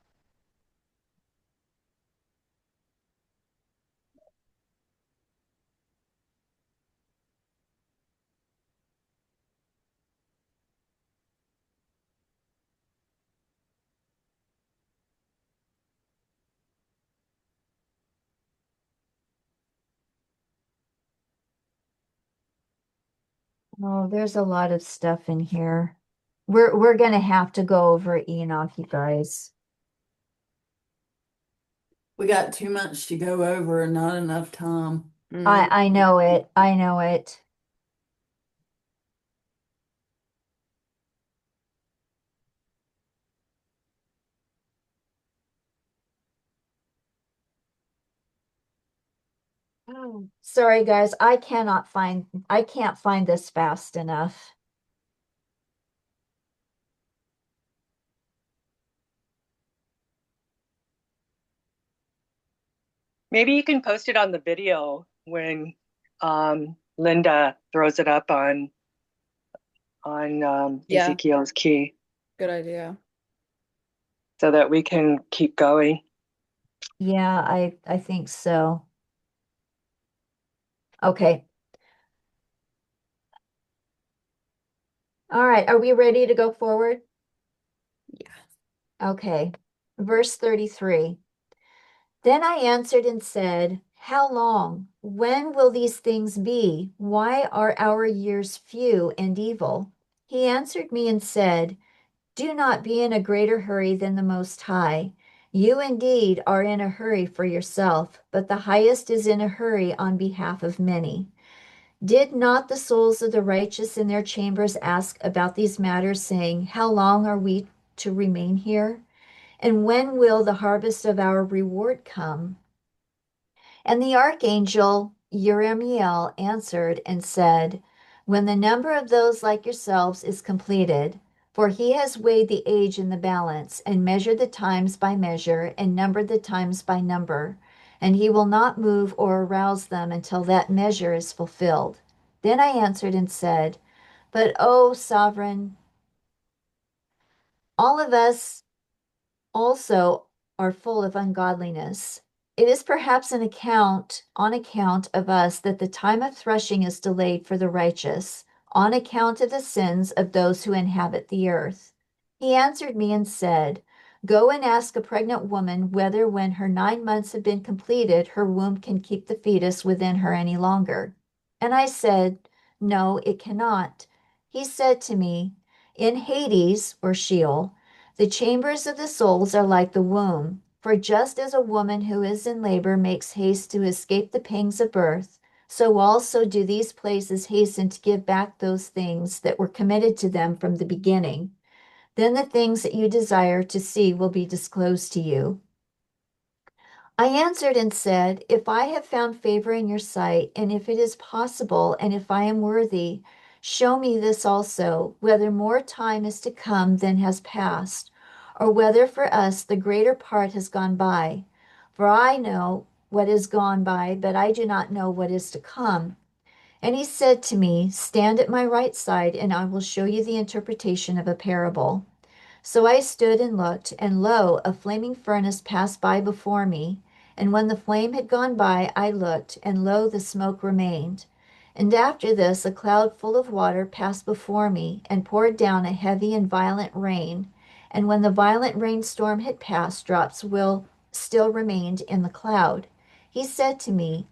Oh, there's a lot of stuff in here. We're gonna have to go over Enoch, you guys. We got too much to go over and not enough time. I know it. I know it. Oh, sorry guys, I can't find this fast enough. Maybe you can post it on the video when Linda throws it up on Yeah, Ezekiel's key good idea. so that we can keep going. Yeah, I think so. Okay. All right, are we ready to go forward? Yeah. Okay. Verse 33. Then I answered and said, how long? When will these things be? Why are our years few and evil? He answered me and said, do not be in a greater hurry than the Most High. You indeed are in a hurry for yourself, but the Highest is in a hurry on behalf of many. Did not the souls of the righteous in their chambers ask about these matters, saying, how long are we to remain here? And when will the harvest of our reward come? And the archangel Uriel answered and said, when the number of those like yourselves is completed, for he has weighed the age in the balance, and measured the times by measure, and numbered the times by number, and he will not move or arouse them until that measure is fulfilled. Then I answered and said, but O sovereign, all of us also are full of ungodliness. It is perhaps on account of us that the time of threshing is delayed for the righteous, on account of the sins of those who inhabit the earth. He answered me and said, go and ask a pregnant woman whether when her 9 months have been completed, her womb can keep the fetus within her any longer. And I said, no, it cannot. He said to me, in Hades, or Sheol, the chambers of the souls are like the womb, for just as a woman who is in labor makes haste to escape the pangs of birth, so also do these places hasten to give back those things that were committed to them from the beginning. Then the things that you desire to see will be disclosed to you. I answered and said, if I have found favor in your sight, and if it is possible, and if I am worthy, show me this also, whether more time is to come than has passed, or whether for us the greater part has gone by. For I know what is gone by, but I do not know what is to come. And he said to me, stand at my right side, and I will show you the interpretation of a parable. So I stood and looked, and lo, a flaming furnace passed by before me. And when the flame had gone by, I looked, and lo, the smoke remained. And after this, a cloud full of water passed before me, and poured down a heavy and violent rain. And when the violent rainstorm had passed, drops will still remained in the cloud. He said to me,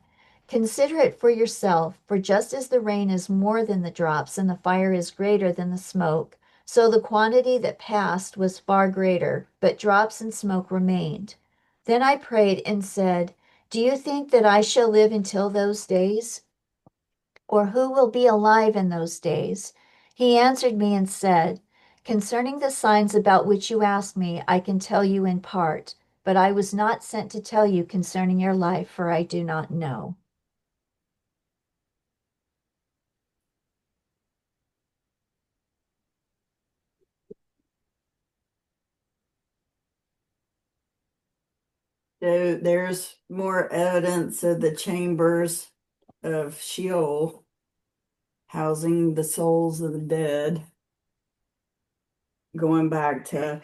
consider it for yourself, for just as the rain is more than the drops, and the fire is greater than the smoke, so the quantity that passed was far greater, but drops and smoke remained. Then I prayed and said, do you think that I shall live until those days? Or who will be alive in those days? He answered me and said, Concerning the signs about which you ask me, I can tell you in part, but I was not sent to tell you concerning your life, for I do not know. So there's more evidence of the chambers of Sheol housing the souls of the dead, going back to,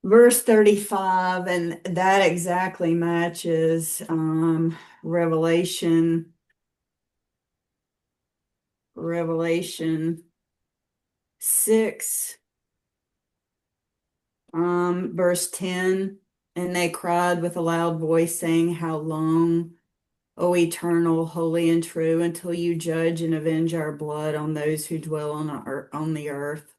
verse 35, and that exactly matches Revelation 6, verse 10. And they cried with a loud voice, saying, How long, O eternal, holy and true, until you judge and avenge our blood on those who dwell on the earth?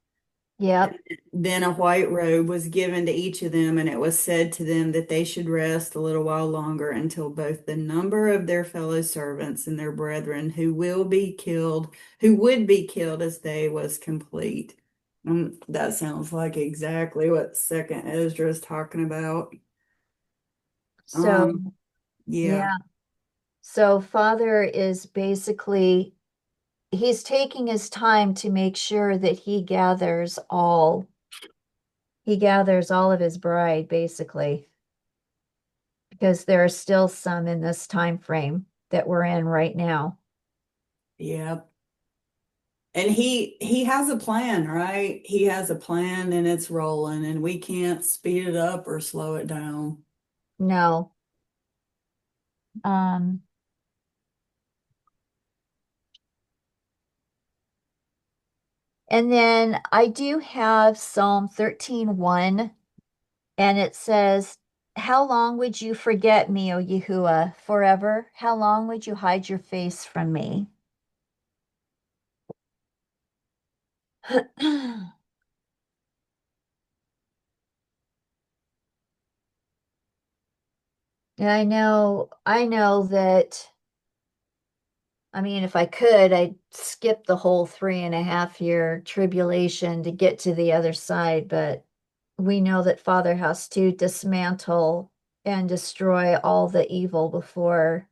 Yep. Then a white robe was given to each of them, and it was said to them that they should rest a little while longer until both the number of their fellow servants and their brethren who would be killed as they was complete. That sounds like exactly what 2 Ezra is talking about. So, Yeah. yeah. So Father is basically, he's taking his time to make sure that he gathers all of his bride, basically, because there are still some in this time frame that we're in right now. Yeah. And he has a plan, right? He has a plan and it's rolling, and we can't speed it up or slow it down. No. Um, and then I do have Psalm 13:1, and it says, How long would you forget me, O Yahuah, forever? How long would you hide your face from me? And I know that, I mean, if I could, I'd skip the whole 3.5 year tribulation to get to the other side, but we know that Father has to dismantle and destroy all the evil before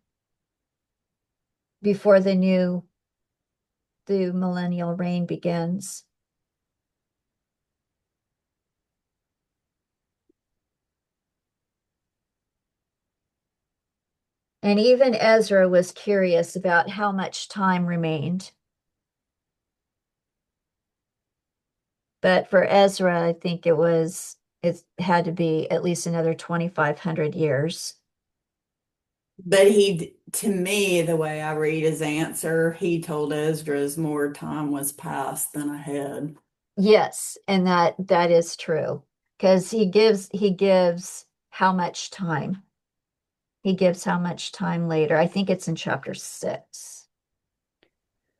the millennial reign begins. And even Ezra was curious about how much time remained. But for Ezra, I think it had to be at least another 2,500 years. But to me, the way I read his answer, he told Esdras more time was past than ahead. Yes, and that is true, because he gives how much time. He gives how much time later. I think it's in chapter 6.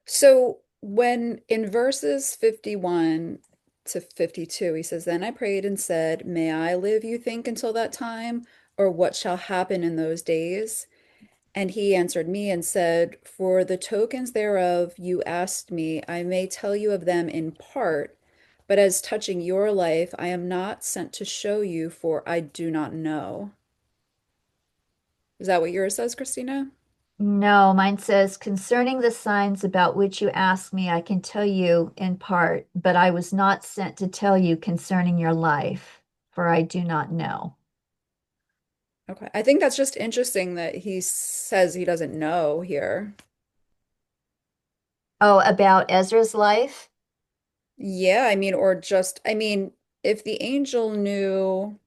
So when in verses 51 to 52, he says, Then I prayed and said, May I live, you think, until that time? Or what shall happen in those days? And he answered me and said, For the tokens thereof you asked me, I may tell you of them in part, but as touching your life, I am not sent to show you, for I do not know. Is that what yours says, Christina? No, mine says, concerning the signs about which you ask me, I can tell you in part, but I was not sent to tell you concerning your life, for I do not know. Okay. I think that's just interesting that he says he doesn't know here. Oh, about Ezra's life? Yeah, I mean, or just, I mean, if the angel knew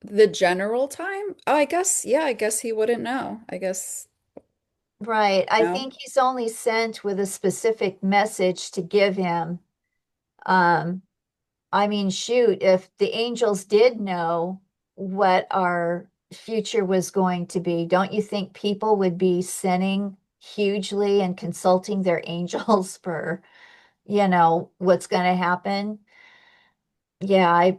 the general time, oh, I guess, yeah, I guess he wouldn't know. I guess, Right. I no. think he's only sent with a specific message to give him. Um, I mean, shoot, if the angels did know what our future was going to be, don't you think people would be sinning hugely and consulting their angels for, what's going to happen? Yeah,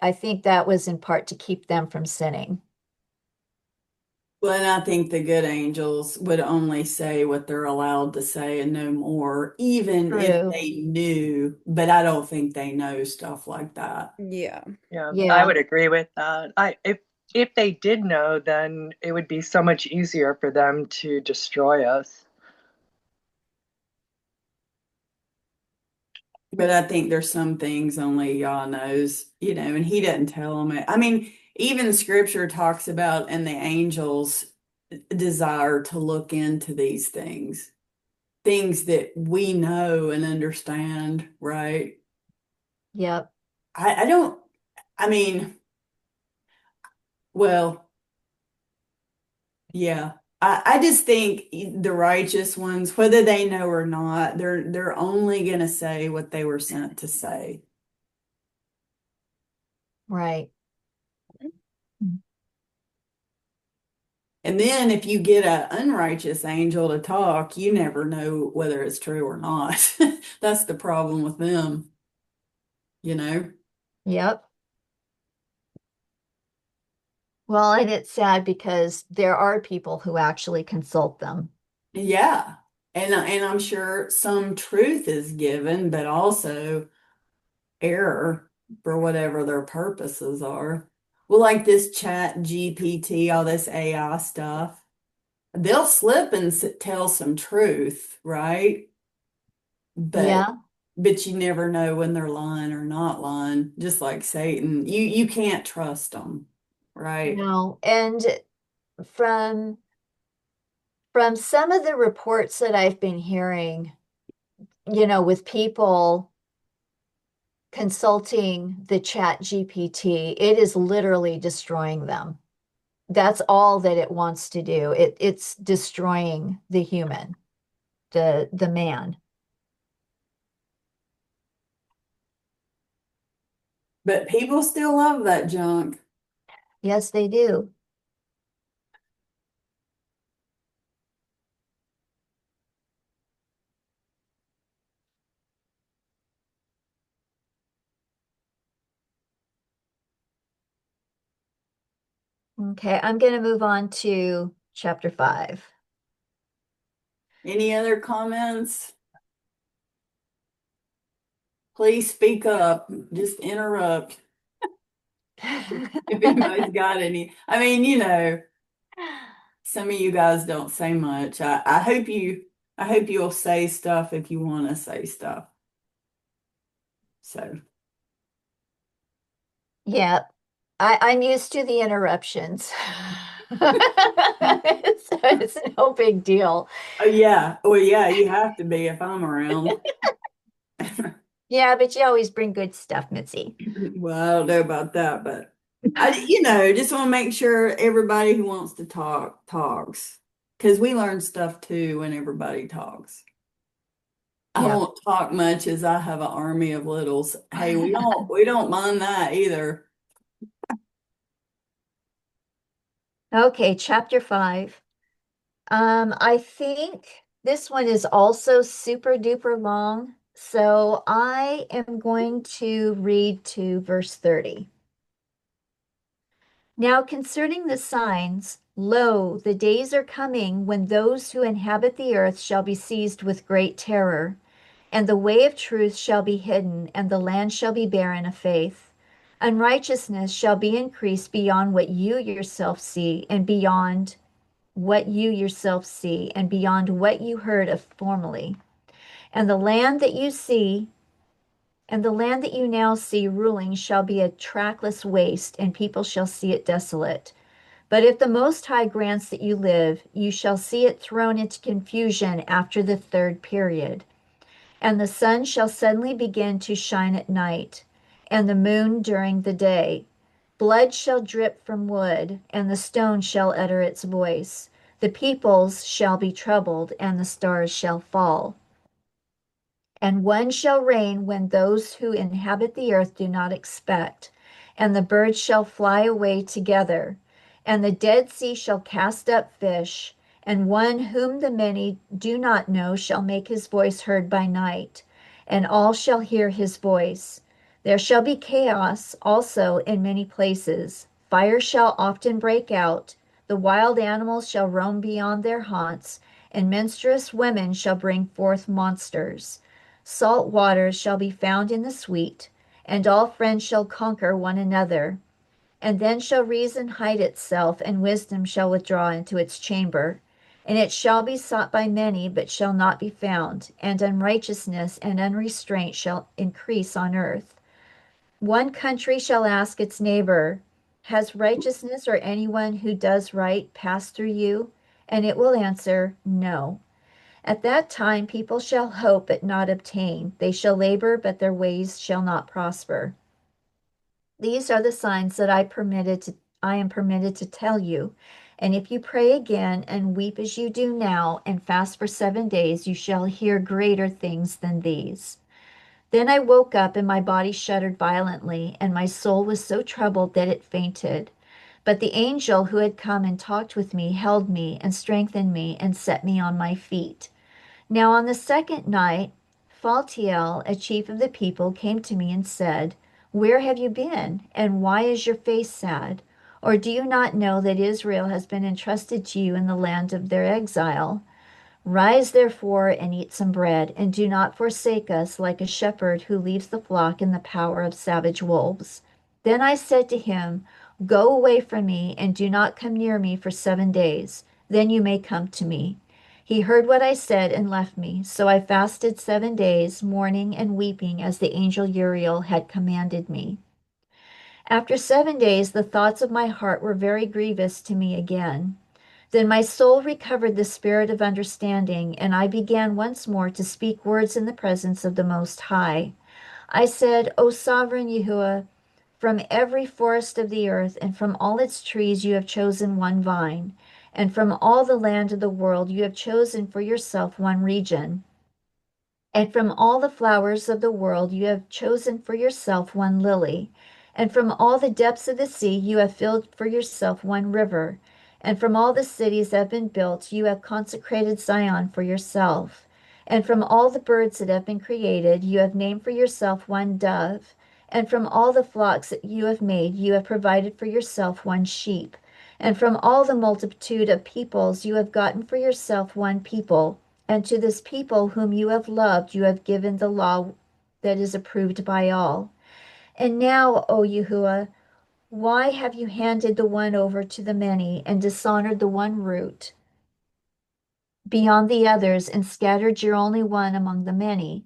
I think that was in part to keep them from sinning. Well, and I think the good angels would only say what they're allowed to say and no more, even if True. they knew, but I don't think they know stuff like that. Yeah. Yeah, I Yeah. would agree with that. If they did know, then it would be so much easier for them to destroy us. But I think there's some things only Yah knows, and he doesn't tell them it. I mean, even scripture talks about and the angels desire to look into these things that we know and understand, right? Yep. I don't, I mean, well, yeah. I just think the righteous ones, whether they know or not, they're only gonna say what they were sent to say. Right. And then if you get an unrighteous angel to talk, you never know whether it's true or not. That's the problem with them, you know? Yep. Well, and it's sad because there are people who actually consult them. Yeah. And I'm sure some truth is given, but also error for whatever their purposes are. Well, like this chat GPT, all this AI stuff, they'll slip and tell some truth, right? But Yeah. but you never know when they're lying or not lying, just like Satan. You can't trust them, right? No. And from from some of the reports that I've been hearing, with people consulting the chat GPT, it is literally destroying them. That's all that it wants to do. It's destroying the human, the man. But people still love that junk. Yes, they do. Okay, I'm going to move on to chapter 5. Any other comments? Please speak up. Just interrupt if anybody's got any. I mean, some of you guys don't say much. I hope you'll say stuff if you want to say stuff. So, Yeah, I'm used to the interruptions. It's no big deal. oh yeah. Well, yeah, you have to be if I'm around. Yeah, but you always bring good stuff, Mitzi. Well, I don't know about that, but just want to make sure everybody who wants to talk talks, because we learn stuff too when everybody talks. I Yeah. won't talk much as I have an army of littles. Hey, we don't mind that either. Okay, chapter 5. I think this one is also super duper long, so I am going to read to verse 30. Now concerning the signs, lo, the days are coming when those who inhabit the earth shall be seized with great terror, and the way of truth shall be hidden, and the land shall be barren of faith. Unrighteousness shall be increased beyond what you yourself see, and beyond what you yourself see, and beyond what you heard of formerly. And the land that you see, and the land that you now see ruling shall be a trackless waste, and people shall see it desolate. But if the Most High grants that you live, you shall see it thrown into confusion after the third period. And the sun shall suddenly begin to shine at night, and the moon during the day. Blood shall drip from wood, and the stone shall utter its voice. The peoples shall be troubled, and the stars shall fall. And one shall reign when those who inhabit the earth do not expect, and the birds shall fly away together, and the Dead Sea shall cast up fish, and one whom the many do not know shall make his voice heard by night, and all shall hear his voice. There shall be chaos also in many places. Fire shall often break out, The wild animals shall roam beyond their haunts, and menstruous women shall bring forth monsters. Salt waters shall be found in the sweet, and all friends shall conquer one another. And then shall reason hide itself, and wisdom shall withdraw into its chamber. And it shall be sought by many, but shall not be found, and unrighteousness and unrestraint shall increase on earth. One country shall ask its neighbor, has righteousness or anyone who does right passed through you? And it will answer, no. At that time people shall hope but not obtain. They shall labor, but their ways shall not prosper. These are the signs that I am permitted to tell you. And if you pray again and weep as you do now and fast for 7 days, you shall hear greater things than these. Then I woke up, and my body shuddered violently, and my soul was so troubled that it fainted. But the angel who had come and talked with me held me and strengthened me and set me on my feet. Now on the second night, Phaltiel, a chief of the people, came to me and said, where have you been, and why is your face sad? Or do you not know that Israel has been entrusted to you in the land of their exile? Rise therefore and eat some bread, and do not forsake us like a shepherd who leaves the flock in the power of savage wolves. Then I said to him, go away from me, and do not come near me for 7 days. Then you may come to me. He heard what I said and left me. So I fasted 7 days, mourning and weeping, as the angel Uriel had commanded me. After 7 days, the thoughts of my heart were very grievous to me again. Then my soul recovered the spirit of understanding, and I began once more to speak words in the presence of the Most High. I said, O sovereign Yahuah, from every forest of the earth and from all its trees you have chosen one vine, and from all the land of the world you have chosen for yourself one region. And from all the flowers of the world you have chosen for yourself one lily. And from all the depths of the sea you have filled for yourself one river. And from all the cities that have been built you have consecrated Zion for yourself. And from all the birds that have been created you have named for yourself one dove. And from all the flocks that you have made you have provided for yourself one sheep. And from all the multitude of peoples you have gotten for yourself one people. And to this people whom you have loved, you have given the law that is approved by all. And now, O Yahuwah, why have you handed the one over to the many and dishonored the one root beyond the others and scattered your only one among the many?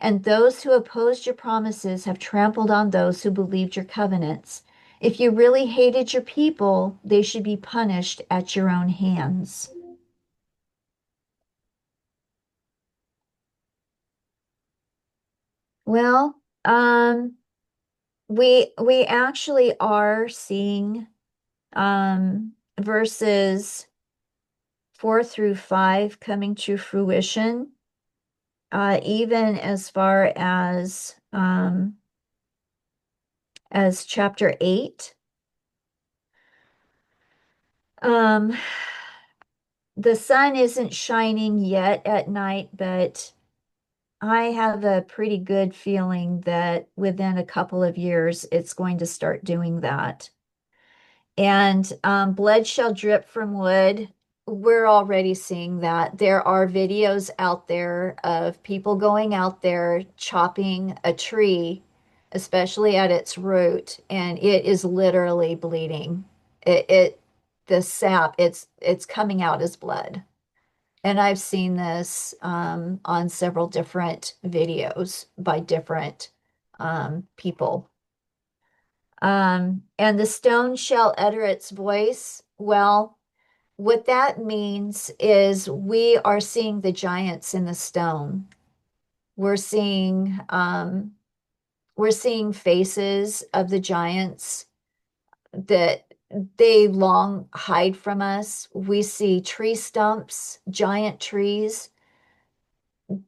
And those who opposed your promises have trampled on those who believed your covenants. If you really hated your people, they should be punished at your own hands. Well, we actually are seeing verses 4 through 5 coming to fruition, even as far as chapter 8. The sun isn't shining yet at night, but I have a pretty good feeling that within a couple of years, it's going to start doing that. And blood shall drip from wood. We're already seeing that. There are videos out there of people going out there chopping a tree, especially at its root, and it is literally bleeding. The sap, it's coming out as blood. And I've seen this on several different videos by different people. And the stone shall utter its voice. Well, what that means is we are seeing the giants in the stone. We're seeing faces of the giants that they long hide from us. We see tree stumps, giant trees.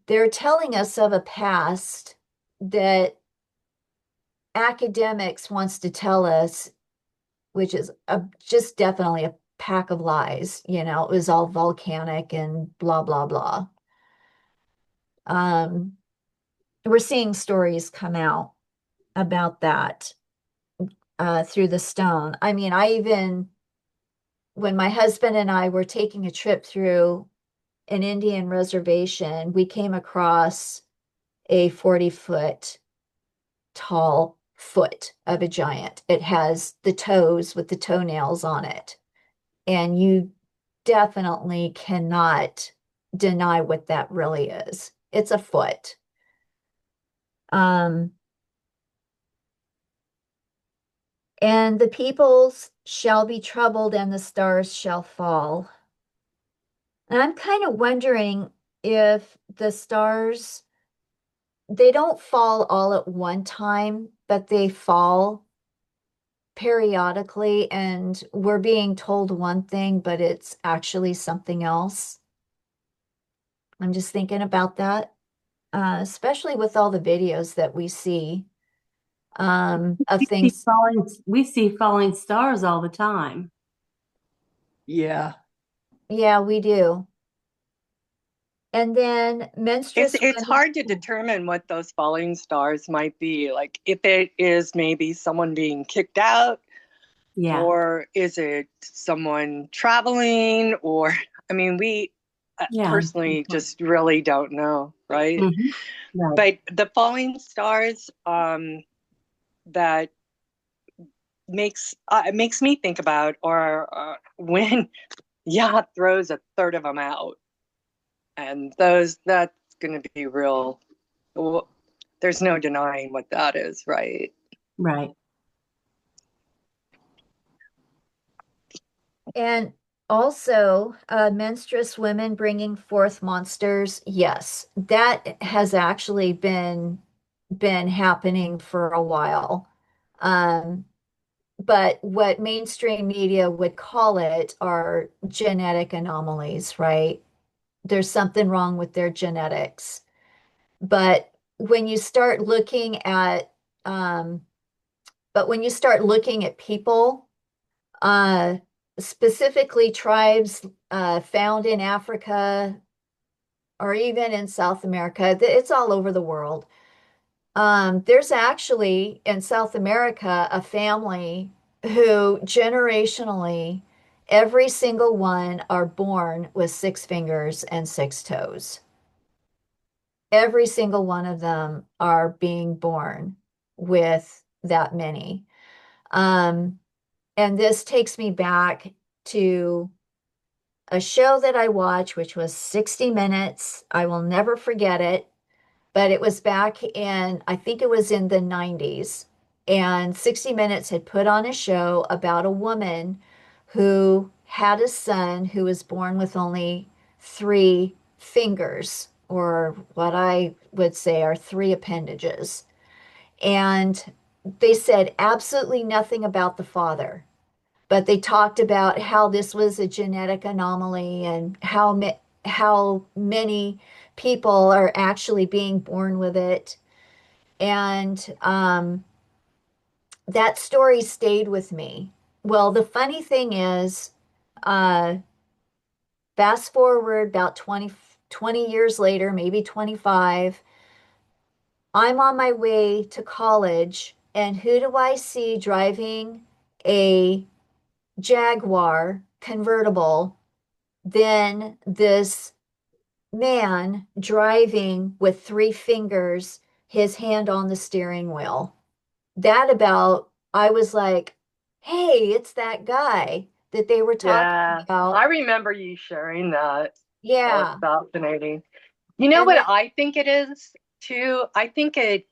They're telling us of a past that academics wants to tell us, which is just definitely a pack of lies. It was all volcanic and blah, blah, blah. We're seeing stories come out about that through the stone. I mean, I when my husband and I were taking a trip through an Indian reservation, we came across a 40-foot tall foot of a giant. It has the toes with the toenails on it. And you definitely cannot deny what that really is. It's a foot. And the peoples shall be troubled and the stars shall fall. And I'm kind of wondering if the stars, they don't fall all at one time, but they fall periodically, and we're being told one thing, but it's actually something else. I'm just thinking about that, especially with all the videos that we see of things. We see falling stars all the time. Yeah. Yeah, we do. And then menstruous It's women. hard to determine what those falling stars might be. Like if it is maybe someone being kicked out, Yeah. or is it someone traveling, or I mean, we Yeah. personally just really don't know, right? Mhm. Right. But the falling stars that makes me think about, or when Yah throws a third of them out, and that's going to be real. Well, there's no denying what that is, right? Right. And also, menstruous women bringing forth monsters. Yes, that has actually been happening for a while. But what mainstream media would call it are genetic anomalies, right? There's something wrong with their genetics. But when you start looking at, um, when you start looking at people, uh, specifically tribes found in Africa or even in South America, it's all over the world. There's actually in South America a family who generationally, every single one are born with 6 fingers and 6 toes. Every single one of them are being born with that many. And this takes me back to a show that I watched, which was 60 Minutes. I will never forget it, but it was back in, I think it was in the 90s. And 60 Minutes had put on a show about a woman who had a son who was born with only 3 fingers, or what I would say are 3 appendages. And they said absolutely nothing about the father, but they talked about how this was a genetic anomaly and how many people are actually being born with it. And that story stayed with me. Well, the funny thing is, uh, fast forward about 20 years later, maybe 25, I'm on my way to college, and who do I see driving a Jaguar convertible? Then this man driving with 3 fingers, his hand on the steering wheel. I was like, hey, it's that guy that they were talking Yeah, about. I remember you sharing that. That was Yeah. fascinating. You know And what then, I think it is too? I think it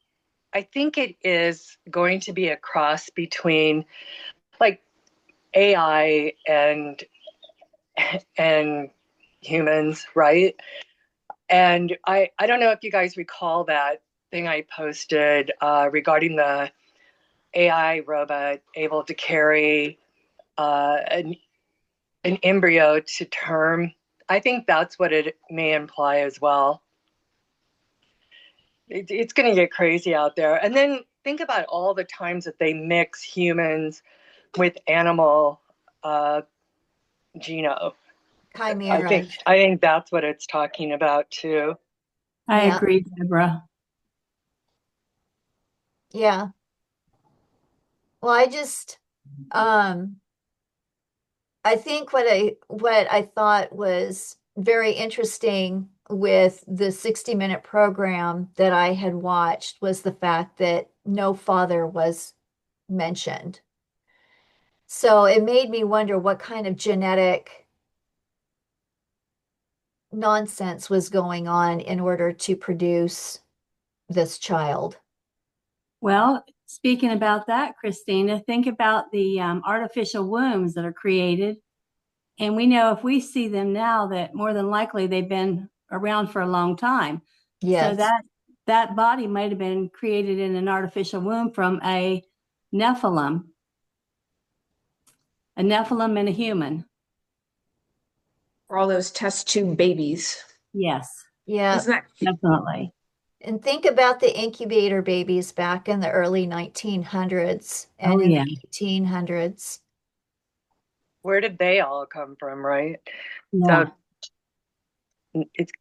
is going to be a cross between like AI and humans, right? And I don't know if you guys recall that thing I posted regarding the AI robot able to carry an embryo to term. I think that's what it may imply as well. It's going to get crazy out there. And then think about all the times that they mix humans with animal genome. chimeras. I think that's what it's talking about too. I Yeah. agree, Deborah. Yeah. Well, I just, um, I think what I thought was very interesting with the 60-minute program that I had watched was the fact that no father was mentioned. So it made me wonder what kind of genetic nonsense was going on in order to produce this child. Well, speaking about that, Christina, think about the artificial wombs that are created. And we know if we see them now that more than likely they've been around for a long time. Yes. So that body might have been created in an artificial womb from a Nephilim and a human. For all those test tube babies. Yes, Yeah. Isn't that definitely. And think about the incubator babies back in the early 1900s and Oh, in yeah. the 1800s. Where did they all come from, right? Yeah. So it's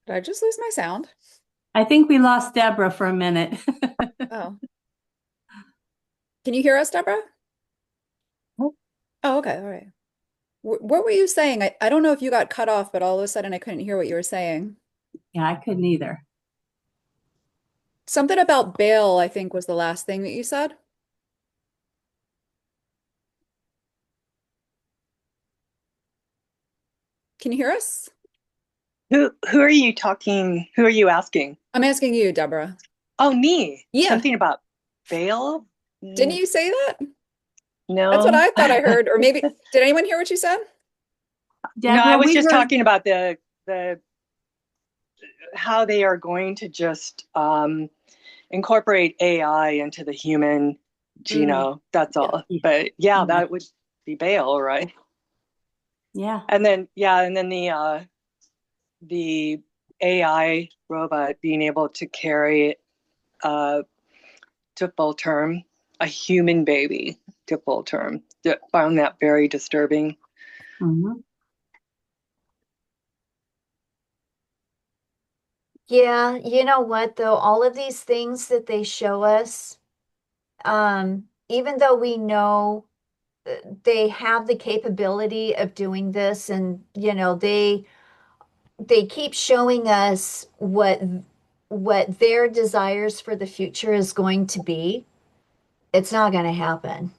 Did I just lose my sound? I think we lost Deborah for a minute. Oh. Can you hear us, Deborah? Oh. Oh, okay. All right. What were you saying? I don't know if you got cut off, but all of a sudden I couldn't hear what you were saying. Yeah, I couldn't either. Something about Baal, I think, was the last thing that you said. Can you hear us? who are you talking? Who are you asking? I'm asking you, Deborah. Oh, me. Yeah. Something about Baal? Didn't you say that? No. That's what I thought I heard. Or maybe, did anyone hear what you said? No, I Deborah, was we just heard, talking about the how they are going to just incorporate AI into the human genome. That's all. Yeah. But yeah, Yeah. that would be Baal, right? Yeah. And then the AI robot being able to carry to full term a human baby to full term. Found that very disturbing. Mhm. Yeah, you know what though, all of these things that they show us, even though we know they have the capability of doing this and they keep showing us what their desires for the future is going to be, it's not going to happen.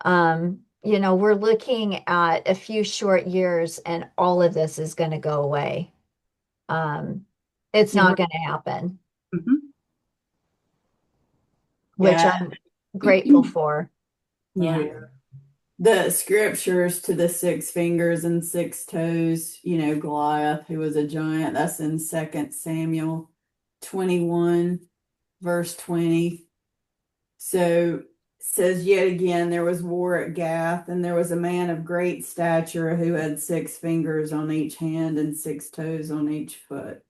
We're looking at a few short years and all of this is going to go away. It's Yeah. not going to happen, Mhm. which Yeah. I'm grateful for. Yeah. Oh, yeah. The scriptures to the 6 fingers and 6 toes, Goliath, who was a giant, that's in 2 Samuel 21, verse 20. So says yet again, there was war at Gath, and there was a man of great stature who had 6 fingers on each hand and 6 toes on each foot.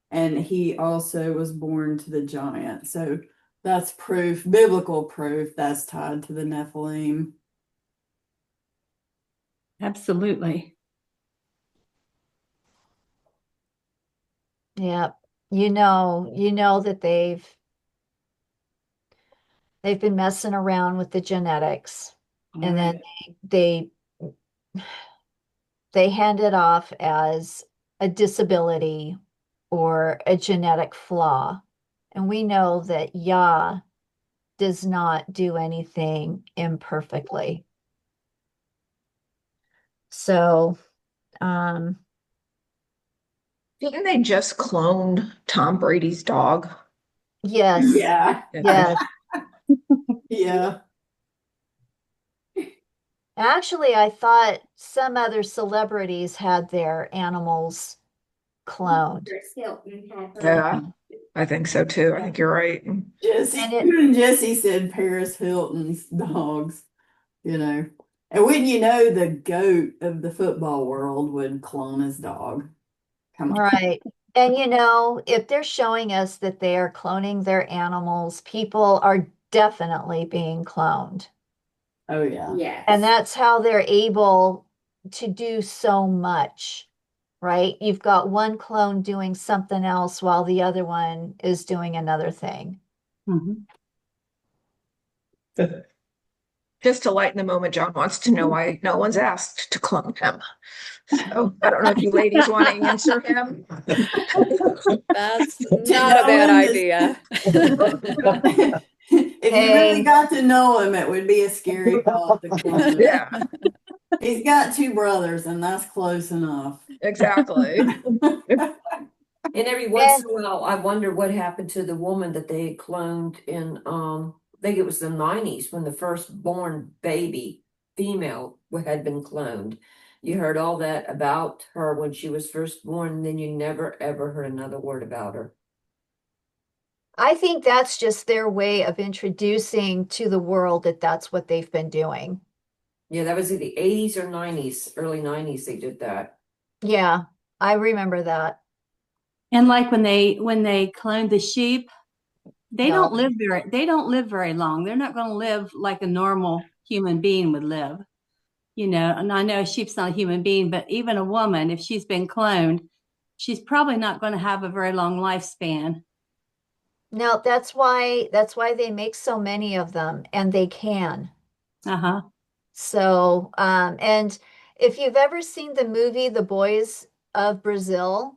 And he also was born to the giant. So that's proof, biblical proof, that's tied to the Nephilim. Absolutely. Yeah. You know that they've been messing around with the genetics, and then they they hand it off as a disability or a genetic flaw. And we know that Yah does not do anything imperfectly. So, didn't they just clone Tom Brady's dog? yes, Yeah. yes. Yeah. Actually, I thought some other celebrities had their animals cloned. Paris Hilton had her. Yeah, I think so too. I think you're right. Jesse, And Jesse said Paris Hilton's dogs, And wouldn't you know, the GOAT of the football world would clone his dog. Come on. right. And if they're showing us that they are cloning their animals, people are definitely being cloned. Oh, yeah. Yes. And that's how they're able to do so much, right? You've got one clone doing something else while the other one is doing another thing. Mhm. Just to lighten the moment, John wants to know why no one's asked to clone him. So I don't know if you ladies want to answer him. That's not a bad idea. If you really got to know him, it would be a scary thought to clone him. Yeah, He's got two brothers, and that's close enough. exactly. And every once in a while, I wonder what happened to the woman that they had cloned in, I think it was the 90s when the first born baby female had been cloned. You heard all that about her when she was first born, and then you never ever heard another word about her. I think that's just their way of introducing to the world that that's what they've been doing. Yeah, that was in the 80s or 90s, early 90s they did that. Yeah, I remember that. And like when they cloned the sheep, they No. don't live very long. They're not going to live like a normal human being would live. You know, and I know a sheep's not a human being, but even a woman, if she's been cloned, she's probably not going to have a very long lifespan. No, that's why they make so many of them, and they can. Uh-huh. So, and if you've ever seen the movie The Boys of Brazil,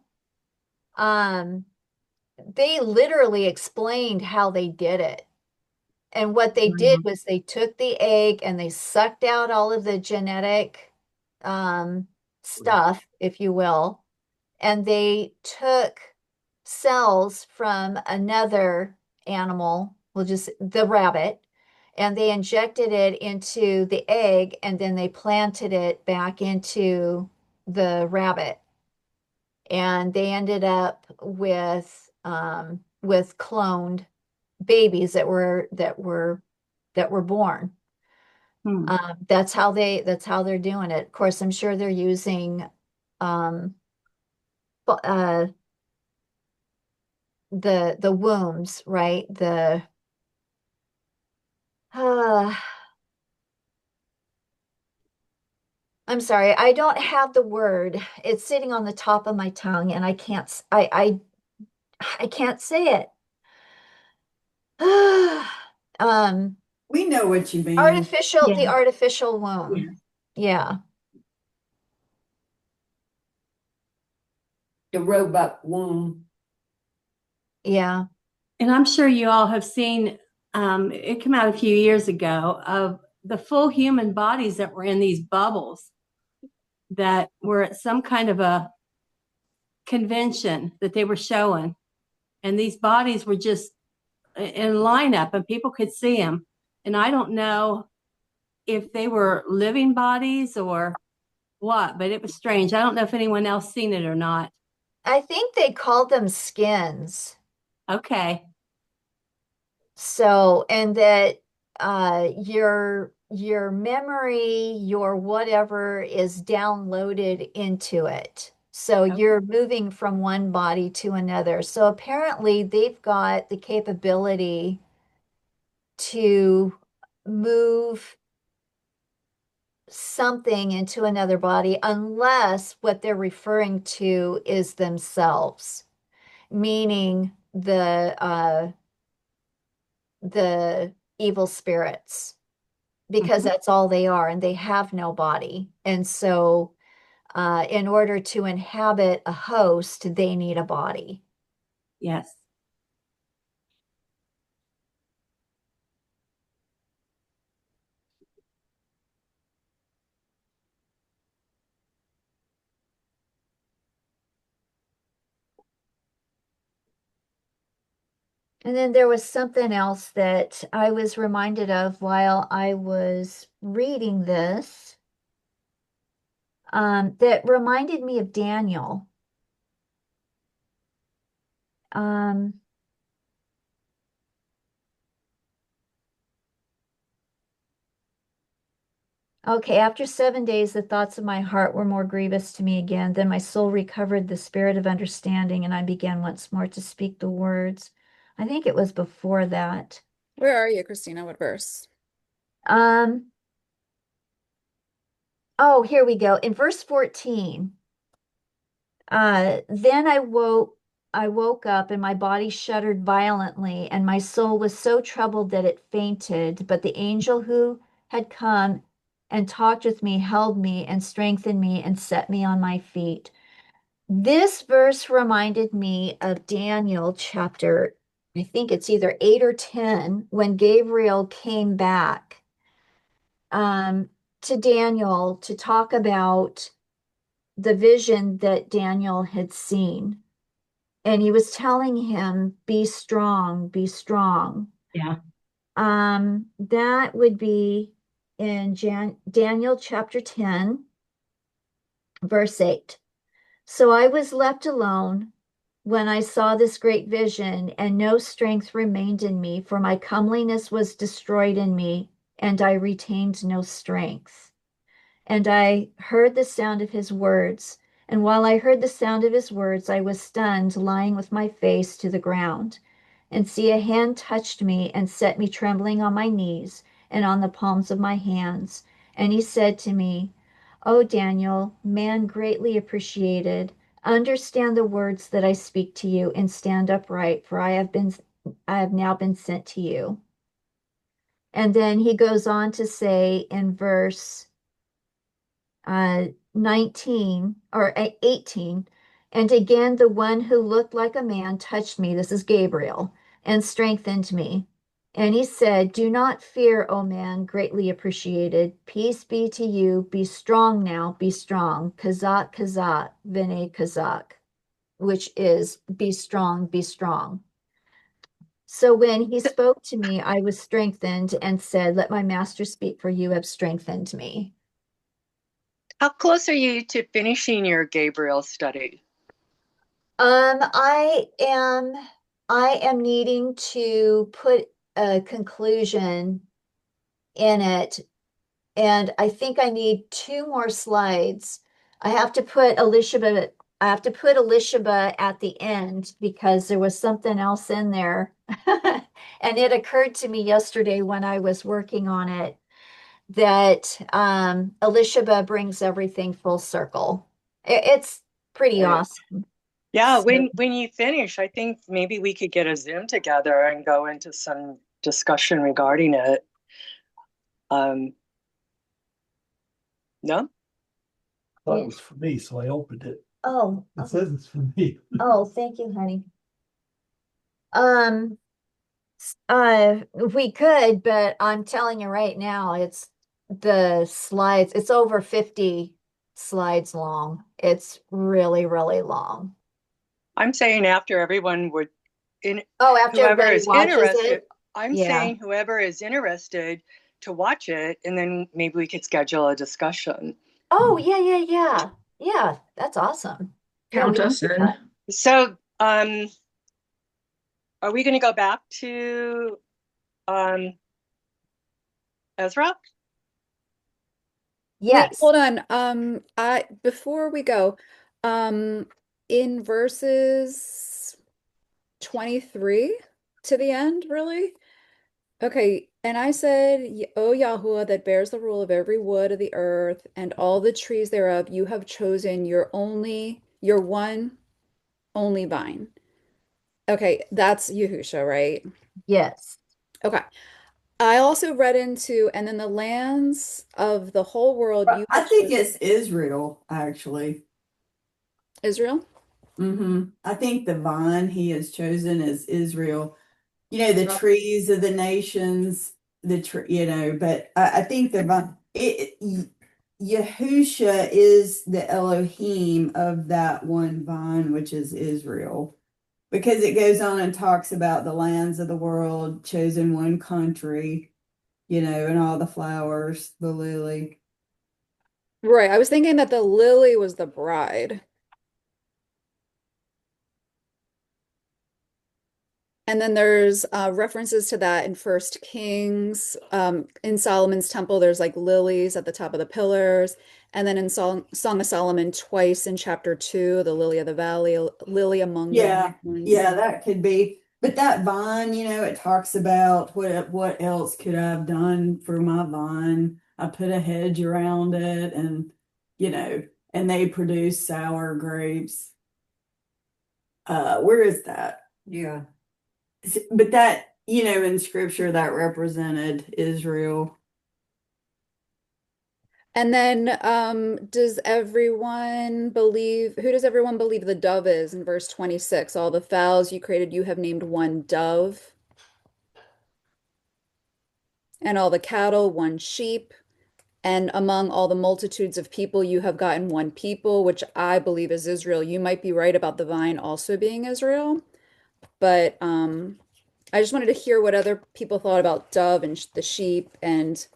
they literally explained how they did it. And what they did was they took the egg and they sucked out all of the genetic stuff, if you will, and they took cells from another animal, well, just the rabbit, and they injected it into the egg, and then they planted it back into the rabbit. And they ended up with cloned babies that were born. Hmm. That's how they're doing it. Of course, I'm sure they're using uh the wombs, right? The I'm sorry, I don't have the word. It's sitting on the top of my tongue and I can't say it. We know what you mean. The artificial womb. Yeah. The robot womb. Yeah. And I'm sure you all have seen, it came out a few years ago, of the full human bodies that were in these bubbles that were at some kind of a convention that they were showing. And these bodies were just in lineup and people could see them. And I don't know if they were living bodies or what, but it was strange. I don't know if anyone else seen it or not. I think they called them skins. Okay. So, and that your memory, your whatever is downloaded into it. So Okay. you're moving from one body to another. So apparently they've got the capability to move something into another body unless what they're referring to is themselves, meaning the evil spirits, because that's all they are, and they have no body. And so, in order to inhabit a host, they need a body. Yes. And then there was something else that I was reminded of while I was reading this, that reminded me of Daniel. Okay, after 7 days, the thoughts of my heart were more grievous to me again. Then my soul recovered the spirit of understanding, and I began once more to speak the words. I think it was before that. Where are you, Christina? What verse? Oh, here we go. In verse 14, then I woke up and my body shuddered violently, and my soul was so troubled that it fainted. But the angel who had come and talked with me held me and strengthened me and set me on my feet. This verse reminded me of Daniel chapter, I think it's either 8 or 10, when Gabriel came back to Daniel to talk about the vision that Daniel had seen. And he was telling him, be strong, be strong. Yeah. That would be in Daniel chapter 10, verse 8. So I was left alone when I saw this great vision, and no strength remained in me, for my comeliness was destroyed in me, and I retained no strength. And I heard the sound of his words. And while I heard the sound of his words, I was stunned, lying with my face to the ground. And see, a hand touched me and set me trembling on my knees and on the palms of my hands. And he said to me, O Daniel, man greatly appreciated, understand the words that I speak to you and stand upright, for I have now been sent to you. And then he goes on to say in verse 19 or 18, and again the one who looked like a man touched me, this is Gabriel, and strengthened me. And he said, do not fear, O man, greatly appreciated. Peace be to you. Be strong now, be strong. Kazak, kazak, vene kazak, which is be strong, be strong. So when he spoke to me, I was strengthened and said, let my master speak, for you have strengthened me. How close are you to finishing your Gabriel study? I am needing to put a conclusion in it, and I think I need 2 more slides. I have to put Elishaba, at the end because there was something else in there. And it occurred to me yesterday when I was working on it that Elishaba brings everything full circle. It's pretty awesome. Yeah, So, when you finish, I think maybe we could get a Zoom together and go into some discussion regarding it. No? Thought it was for me, so I opened it. oh, It says it's for me. oh, thank you, honey. We could, but I'm telling you right now, the slides, it's over 50 slides long. It's really, really long. I'm saying after everyone would, After whoever everybody is watches interested, it. I'm Yeah. saying whoever is interested to watch it, and then maybe we could schedule a discussion. Oh, yeah. Yeah, that's awesome. Yeah, we Count can us do in. that. So, are we going to go back to Ezra? Wait, Yes. hold on. Before we go, in verses 23 to the end, really? Okay, and I said, O Yahuwah, that bears the rule of every wood of the earth and all the trees thereof, you have chosen your one only vine. Okay, that's Yahusha, right? Yes. Okay. I also read into, and then the lands of the whole world, you I have think chosen it's Israel, actually. Israel. I think the vine he has chosen is Israel. The trees of the nations, but I think the vine, Yahusha is the Elohim of that one vine, which is Israel. Because it goes on and talks about the lands of the world, chosen one country, and all the flowers, the lily. Right. I was thinking that the lily was the bride. And then there's references to that in First Kings. In Solomon's temple, there's like lilies at the top of the pillars. And then in Song of Solomon, twice in chapter 2, the lily of the valley, lily among Yeah, the vines. yeah, that could be. But that vine, it talks about what else could I have done for my vine. I put a hedge around it and, and they produce sour grapes. Where is that? Yeah. But that, in scripture that represented Israel. And then who does everyone believe the dove is in verse 26? All the fowls you created, you have named one dove. And all the cattle, one sheep. And among all the multitudes of people, you have gotten one people, which I believe is Israel. You might be right about the vine also being Israel. But I just wanted to hear what other people thought about dove and the sheep and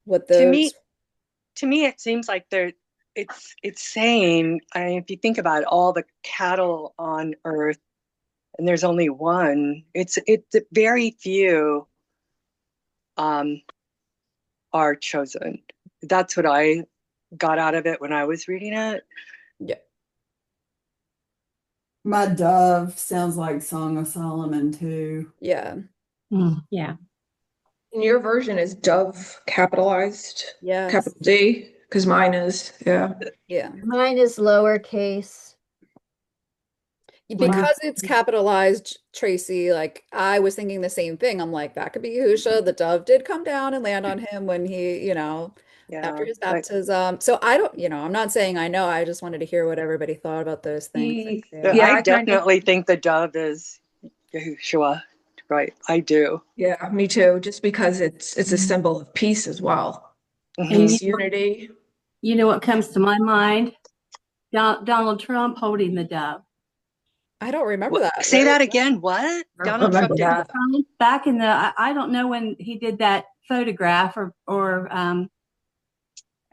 what To those. me, it seems like it's saying, if you think about all the cattle on earth, and there's only one, it's very few are chosen. That's what I got out of it when I was reading it. Yeah. My dove sounds like Song of Solomon too. Yeah. Yeah. In your version, is dove capitalized? Yes. Capital D? Because mine is, yeah. Yeah. Mine is lowercase. Because it's capitalized, Tracy, like I was thinking the same thing. I'm like, that could be Yahusha. The dove did come down and land on him when he, after his baptism. So I don't, I'm not saying I know. I just wanted to hear what everybody thought about those things. I definitely think the dove is Yahushua, right? I do. Yeah, me too. Just because it's a symbol of peace as well. And Peace, unity. You know what comes to my mind? Donald Trump holding the dove. I don't remember that. Say that again. What? Donald Trump did what? Back in I don't know when he did that photograph or I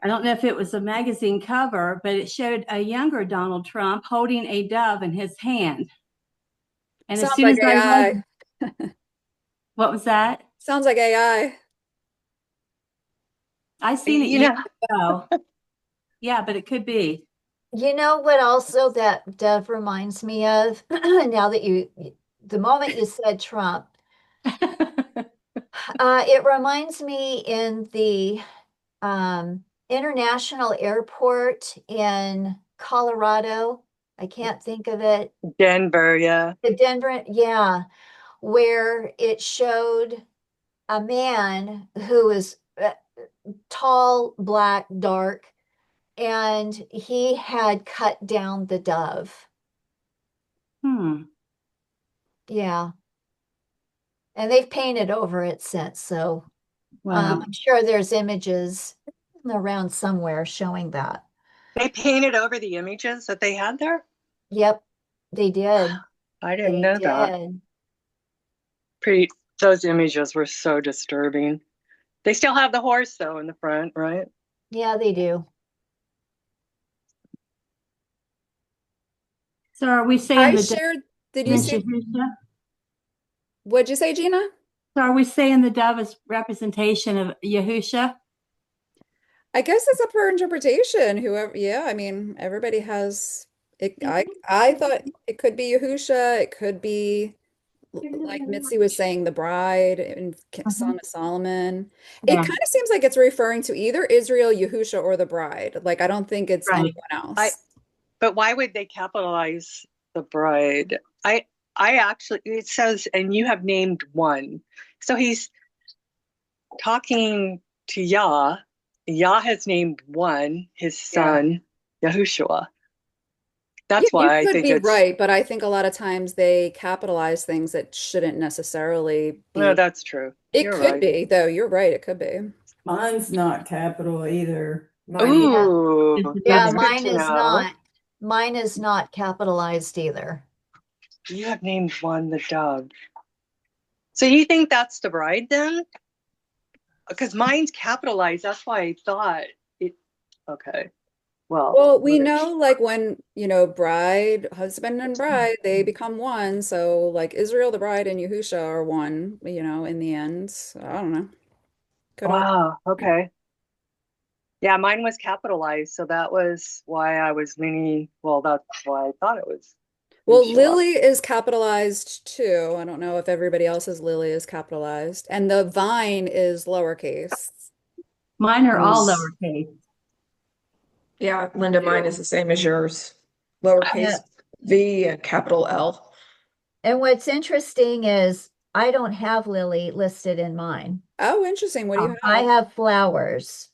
don't know if it was a magazine cover, but it showed a younger Donald Trump holding a dove in his hand. And Sounds as soon like as AI. What was that? Sounds like AI. I seen it years ago. Yeah, but it could be. You know what also that dove reminds me of? Now that the moment you said Trump, it reminds me in the international airport in Colorado. I can't think of it. Denver, yeah. The Denver, yeah, where it showed a man who was tall, black, dark, and he had cut down the dove. Yeah. And they've painted over it since, so I'm sure there's images around somewhere showing that. They painted over the images that they had there? Yep, they did. I didn't know that. Those images were so disturbing. They still have the horse though in the front, right? Yeah, they do. So are we saying did you see? What'd you say, Gina? So are we saying the dove is representation of Yahusha? I guess it's up for interpretation. Whoever, yeah, I mean, everybody has it. I thought it could be Yahusha. It could be, like Mitzi was saying, the bride in Song of Solomon. It kind of seems like it's referring to either Israel, Yahusha, or the bride. Like, I don't think it's anyone else. But why would they capitalize the bride? I actually, it says, and you have named one. So he's talking to Yah. Yah has named one, his son, Yahushua. That's why I think it's right, but I think a lot of times they capitalize things that shouldn't necessarily be. No, that's true. It could be, though. You're right. It could be. Mine's not capital either. Ooh, yeah, mine is not. Mine is not capitalized either. You have named one the dove. So you think that's the bride then? Because mine's capitalized. That's why I thought it. Okay. Well, we know like when, bride, husband and bride, they become one. So like Israel, the bride, and Yahusha are one, in the end. I don't know. Wow. Okay. Yeah, mine was capitalized. So that was why I was meaning, that's why I thought it was. Well, Lily is capitalized too. I don't know if everybody else's Lily is capitalized. And the vine is lowercase. Mine are all Yes. lowercase. Yeah, Linda, mine is the same as yours. Lowercase v and capital L. And what's interesting is I don't have lily listed in mine. Oh, interesting. What do you I have? have flowers.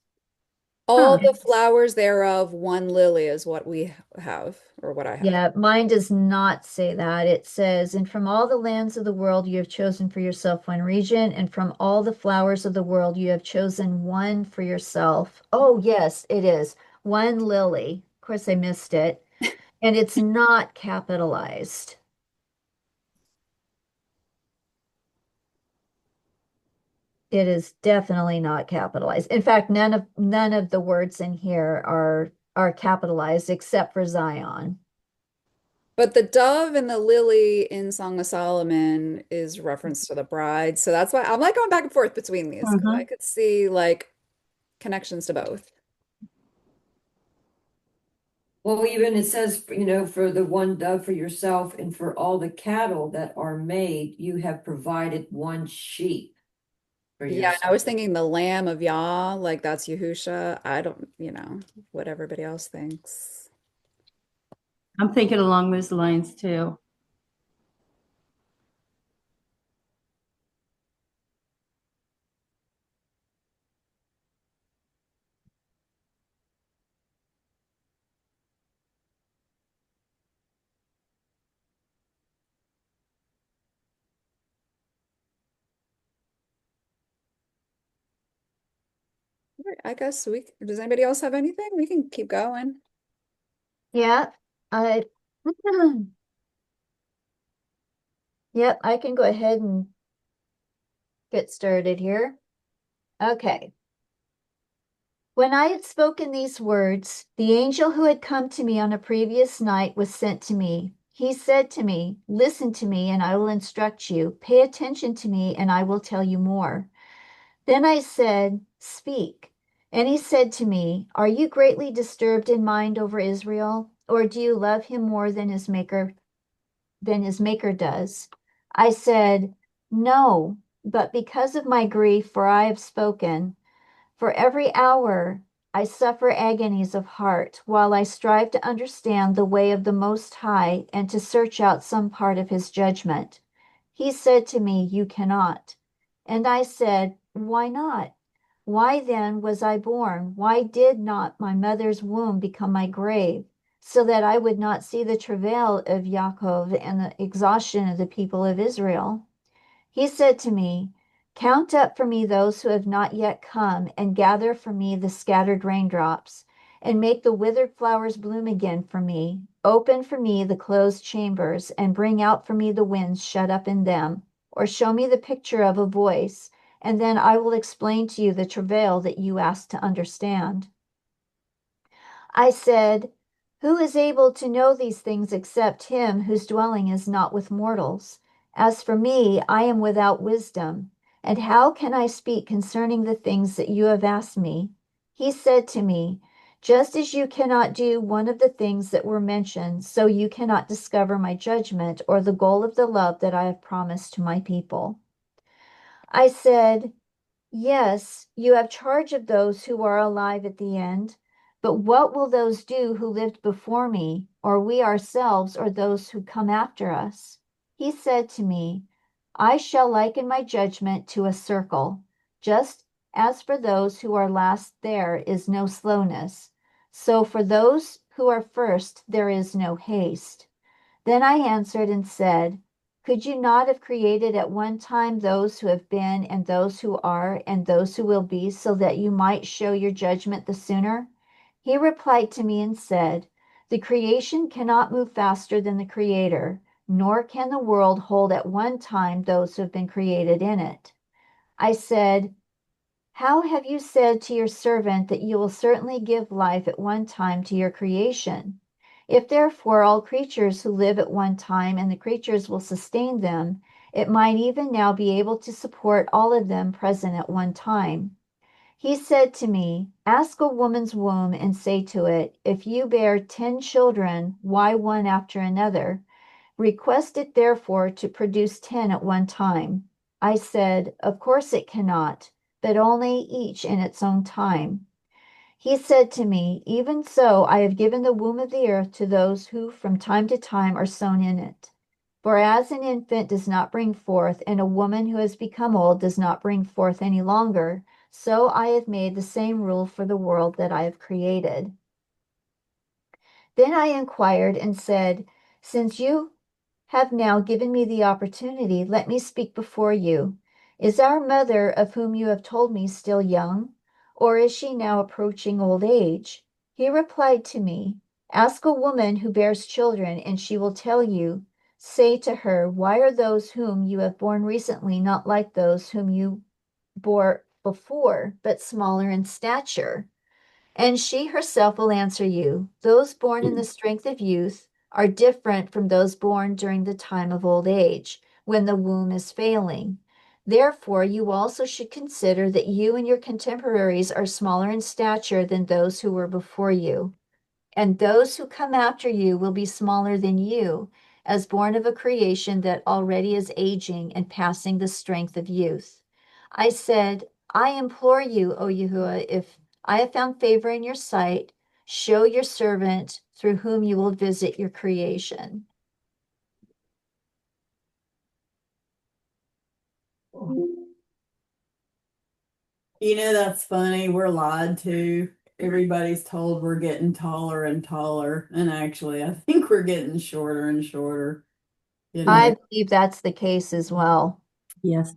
All Huh. the flowers thereof, one lily is what we have, or what I have. Yeah, mine does not say that. It says, and from all the lands of the world you have chosen for yourself one region, and from all the flowers of the world you have chosen one for yourself. Oh, yes, it is. One lily. Of course, I missed it. And it's not capitalized. It is definitely not capitalized. In fact, none of the words in here are capitalized except for Zion. But the dove and the lily in Song of Solomon is reference to the bride. So that's why I'm like going back and forth between these because I could see like connections to both. Well, even it says, you know, for the one dove for yourself and for all the cattle that are made, you have provided one sheep for Yeah, and I yourself. was thinking the Lamb of Yah, like that's Yahusha. I don't, what everybody else thinks. I'm thinking along those lines too. All right, I guess does anybody else have anything? We can keep going. Yeah, I yep, I can go ahead and get started here. Okay. When I had spoken these words, the angel who had come to me on a previous night was sent to me. He said to me, listen to me, and I will instruct you. Pay attention to me, and I will tell you more. Then I said, speak. And he said to me, are you greatly disturbed in mind over Israel, or do you love him more than his maker does? I said, no, but because of my grief, for I have spoken. For every hour I suffer agonies of heart, while I strive to understand the way of the Most High and to search out some part of his judgment. He said to me, you cannot. And I said, why not? Why then was I born? Why did not my mother's womb become my grave, so that I would not see the travail of Yaakov and the exhaustion of the people of Israel? He said to me, count up for me those who have not yet come, and gather for me the scattered raindrops, and make the withered flowers bloom again for me. Open for me the closed chambers, and bring out for me the winds shut up in them, or show me the picture of a voice, and then I will explain to you the travail that you ask to understand. I said, who is able to know these things except him whose dwelling is not with mortals? As for me, I am without wisdom, and how can I speak concerning the things that you have asked me? He said to me, just as you cannot do one of the things that were mentioned, so you cannot discover my judgment or the goal of the love that I have promised to my people. I said, yes, you have charge of those who are alive at the end. But what will those do who lived before me, or we ourselves, or those who come after us? He said to me, I shall liken my judgment to a circle. Just as for those who are last, there is no slowness. So for those who are first, there is no haste. Then I answered and said, could you not have created at one time those who have been, and those who are, and those who will be, so that you might show your judgment the sooner? He replied to me and said, the creation cannot move faster than the Creator, nor can the world hold at one time those who have been created in it. I said, how have you said to your servant that you will certainly give life at one time to your creation? If therefore all creatures who live at one time and the creatures will sustain them, it might even now be able to support all of them present at one time. He said to me, ask a woman's womb and say to it, if you bear 10 children, why one after another? Request it therefore to produce 10 at one time. I said, of course it cannot. but only each in its own time. He said to me, Even so, I have given the womb of the earth to those who from time to time are sown in it. For as an infant does not bring forth, and a woman who has become old does not bring forth any longer, so I have made the same rule for the world that I have created. Then I inquired and said, Since you have now given me the opportunity, let me speak before you. Is our mother, of whom you have told me, still young, or is she now approaching old age? He replied to me, Ask a woman who bears children, and she will tell you. Say to her, Why are those whom you have borne recently not like those whom you bore before, but smaller in stature? And she herself will answer you, Those born in the strength of youth are different from those born during the time of old age, when the womb is failing. Therefore, you also should consider that you and your contemporaries are smaller in stature than those who were before you. And those who come after you will be smaller than you, as born of a creation that already is aging and passing the strength of youth. I said, I implore you, O Yahuah, if I have found favor in your sight, show your servant through whom you will visit your creation. You know, that's funny. We're lied to. Everybody's told we're getting taller and taller. And actually, I think we're getting shorter and shorter. You know, I believe that's the case as well. Yes.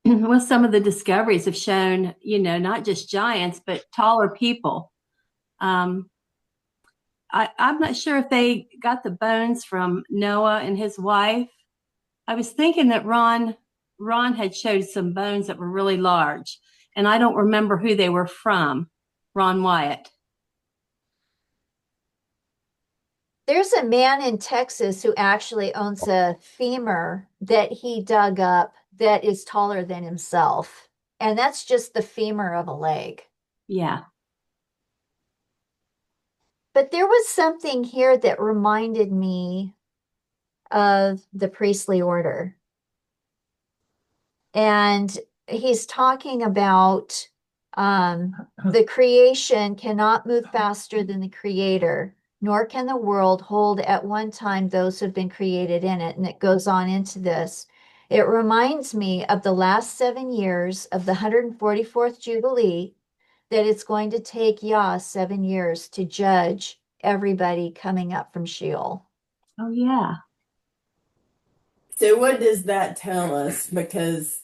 Well, some of the discoveries have shown, not just giants, but taller people. I'm not sure if they got the bones from Noah and his wife. I was thinking that Ron had showed some bones that were really large, and I don't remember who they were from. Ron Wyatt. There's a man in Texas who actually owns a femur that he dug up that is taller than himself. And that's just the femur of a leg. Yeah. But there was something here that reminded me of the priestly order. And he's talking about the creation cannot move faster than the creator, nor can the world hold at one time those who have been created in it. And it goes on into this. It reminds me of the last 7 years of the 144th Jubilee, that it's going to take Yah 7 years to judge everybody coming up from Sheol. Oh, yeah. so what does that tell us? Because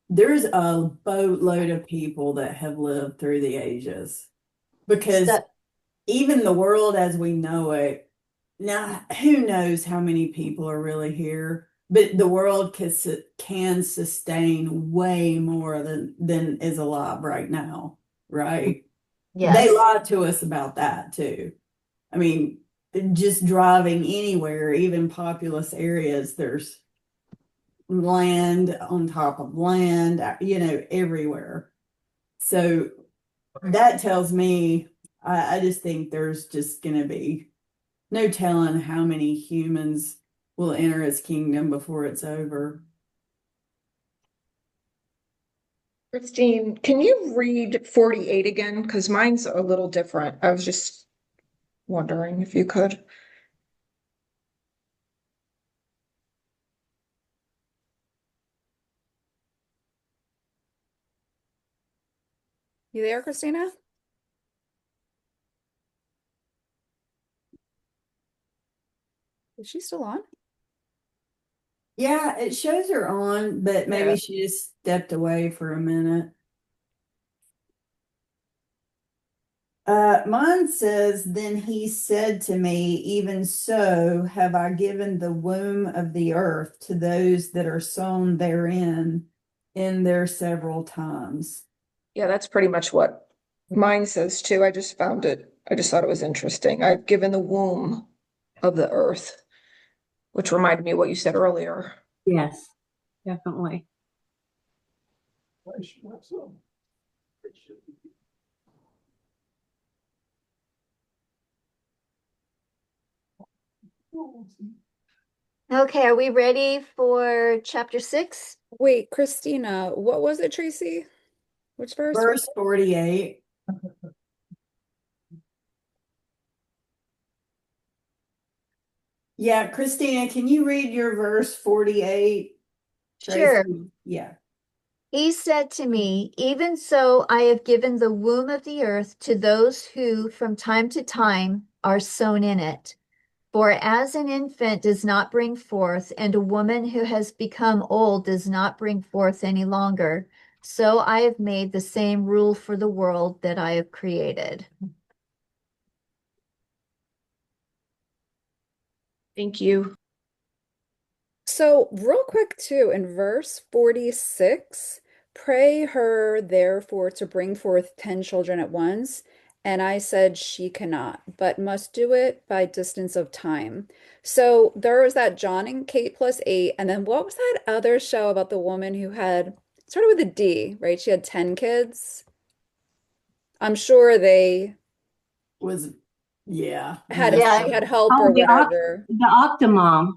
there's a boatload of people that have lived through the ages. Because So, even the world as we know it, now who knows how many people are really here, but the world can sustain way more than is alive right now, right? They yes. lied to us about that too. I mean, just driving anywhere, even populous areas, there's land on top of land, everywhere. So that tells me, I just think there's just going to be no telling how many humans will enter his kingdom before it's over. Christine, can you read 48 again? Because mine's a little different. I was just wondering if you could. You there, Christina? Is she still on? Yeah, it shows her on, but maybe Yeah. she just stepped away for a minute. Mine says, Then he said to me, Even so have I given the womb of the earth to those that are sown therein in their several times. Yeah, that's pretty much what mine says too. I just found it. I just thought it was interesting. I've given the womb of the earth, which reminded me of what you said earlier. Yes, definitely. Okay, are we ready for chapter 6? Wait, Christina, what was it, Tracy? Which verse? Verse 48. Yeah, Christina, can you read your verse 48? Sure. Tracy? Yeah. He said to me, even so, I have given the womb of the earth to those who from time to time are sown in it. For as an infant does not bring forth, and a woman who has become old does not bring forth any longer, so I have made the same rule for the world that I have created. Thank you. So, real quick, too, in verse 46, pray her therefore to bring forth 10 children at once. And I said she cannot, but must do it by distance of time. So there was that John and Kate plus 8. And then what was that other show about the woman who had started with a D, right? She had 10 kids. I'm sure they Was, yeah. had, Yeah. she had help Oh, or whatever. the Octomom.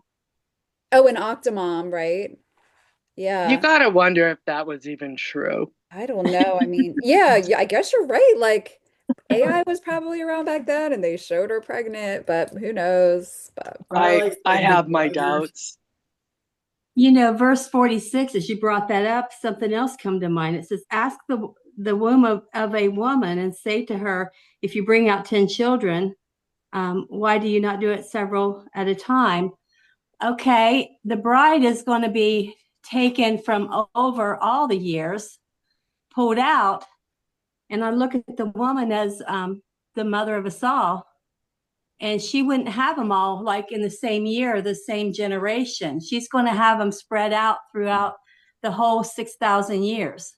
Oh, an Octomom, right? You Yeah. gotta wonder if that was even true. I don't know. I mean, yeah, I guess you're right. Like AI was probably around back then and they showed her pregnant, but who knows? But Probably I said the have my brothers. doubts. You know, verse 46, as you brought that up, something else come to mind. It says, ask the womb of a woman and say to her, if you bring out 10 children, why do you not do it several at a time? Okay, the bride is going to be taken from over all the years, pulled out, and I look at the woman as the mother of us all, and she wouldn't have them all like in the same year, the same generation. She's going to have them spread out throughout the whole 6,000 years.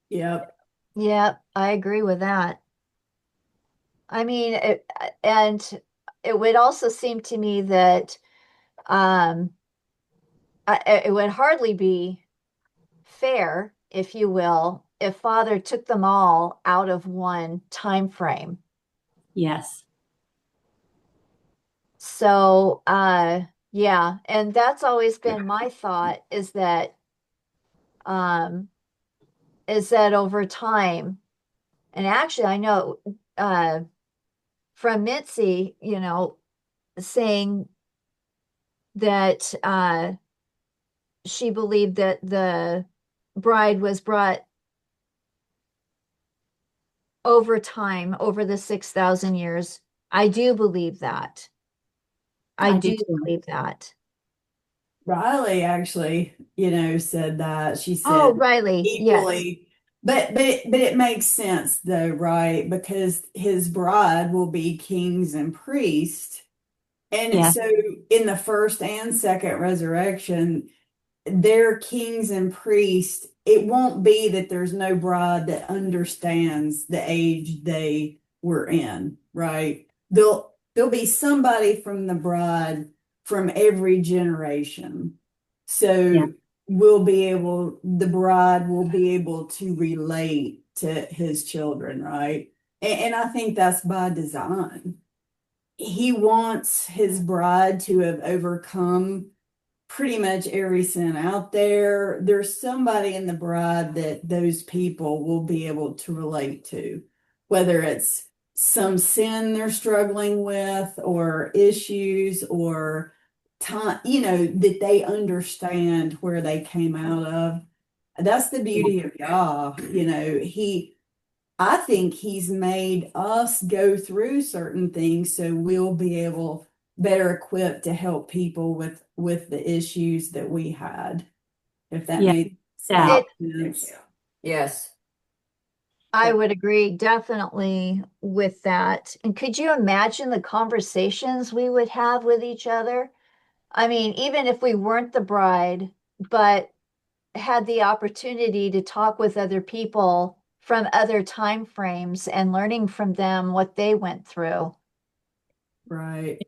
Yep. Yeah, I agree with that. I mean, and it would also seem to me that um, it would hardly be fair, if you will, if father took them all out of one time frame. Yes. So, yeah, and that's always been my thought um, is that over time, and actually, I know from Mitzi, saying that she believed that the bride was brought over time, over the 6,000 years. I do believe that. I I do do too. believe that. Riley actually, said that. She Oh, said Riley, yes. equally, but it makes sense though, right? Because his bride will be kings and priests. And Yeah. so in the first and second resurrection, they're kings and priests. It won't be that there's no bride that understands the age they were in, right? There'll be somebody from the bride from every generation. Yeah. So the bride will be able to relate to his children, right? And I think that's by design. He wants his bride to have overcome pretty much every sin out there. There's somebody in the bride that those people will be able to relate to, whether it's some sin they're struggling with or issues or time, that they understand where they came out of. That's the beauty of Yah. I think he's made us go through certain things so we'll be able better equipped to help people with the issues that we had. If that Yeah. made Yeah. sense. Yes. I would agree definitely with that. And could you imagine the conversations we would have with each other? I mean, even if we weren't the bride, but had the opportunity to talk with other people from other time frames and learning from them what they went through. Right.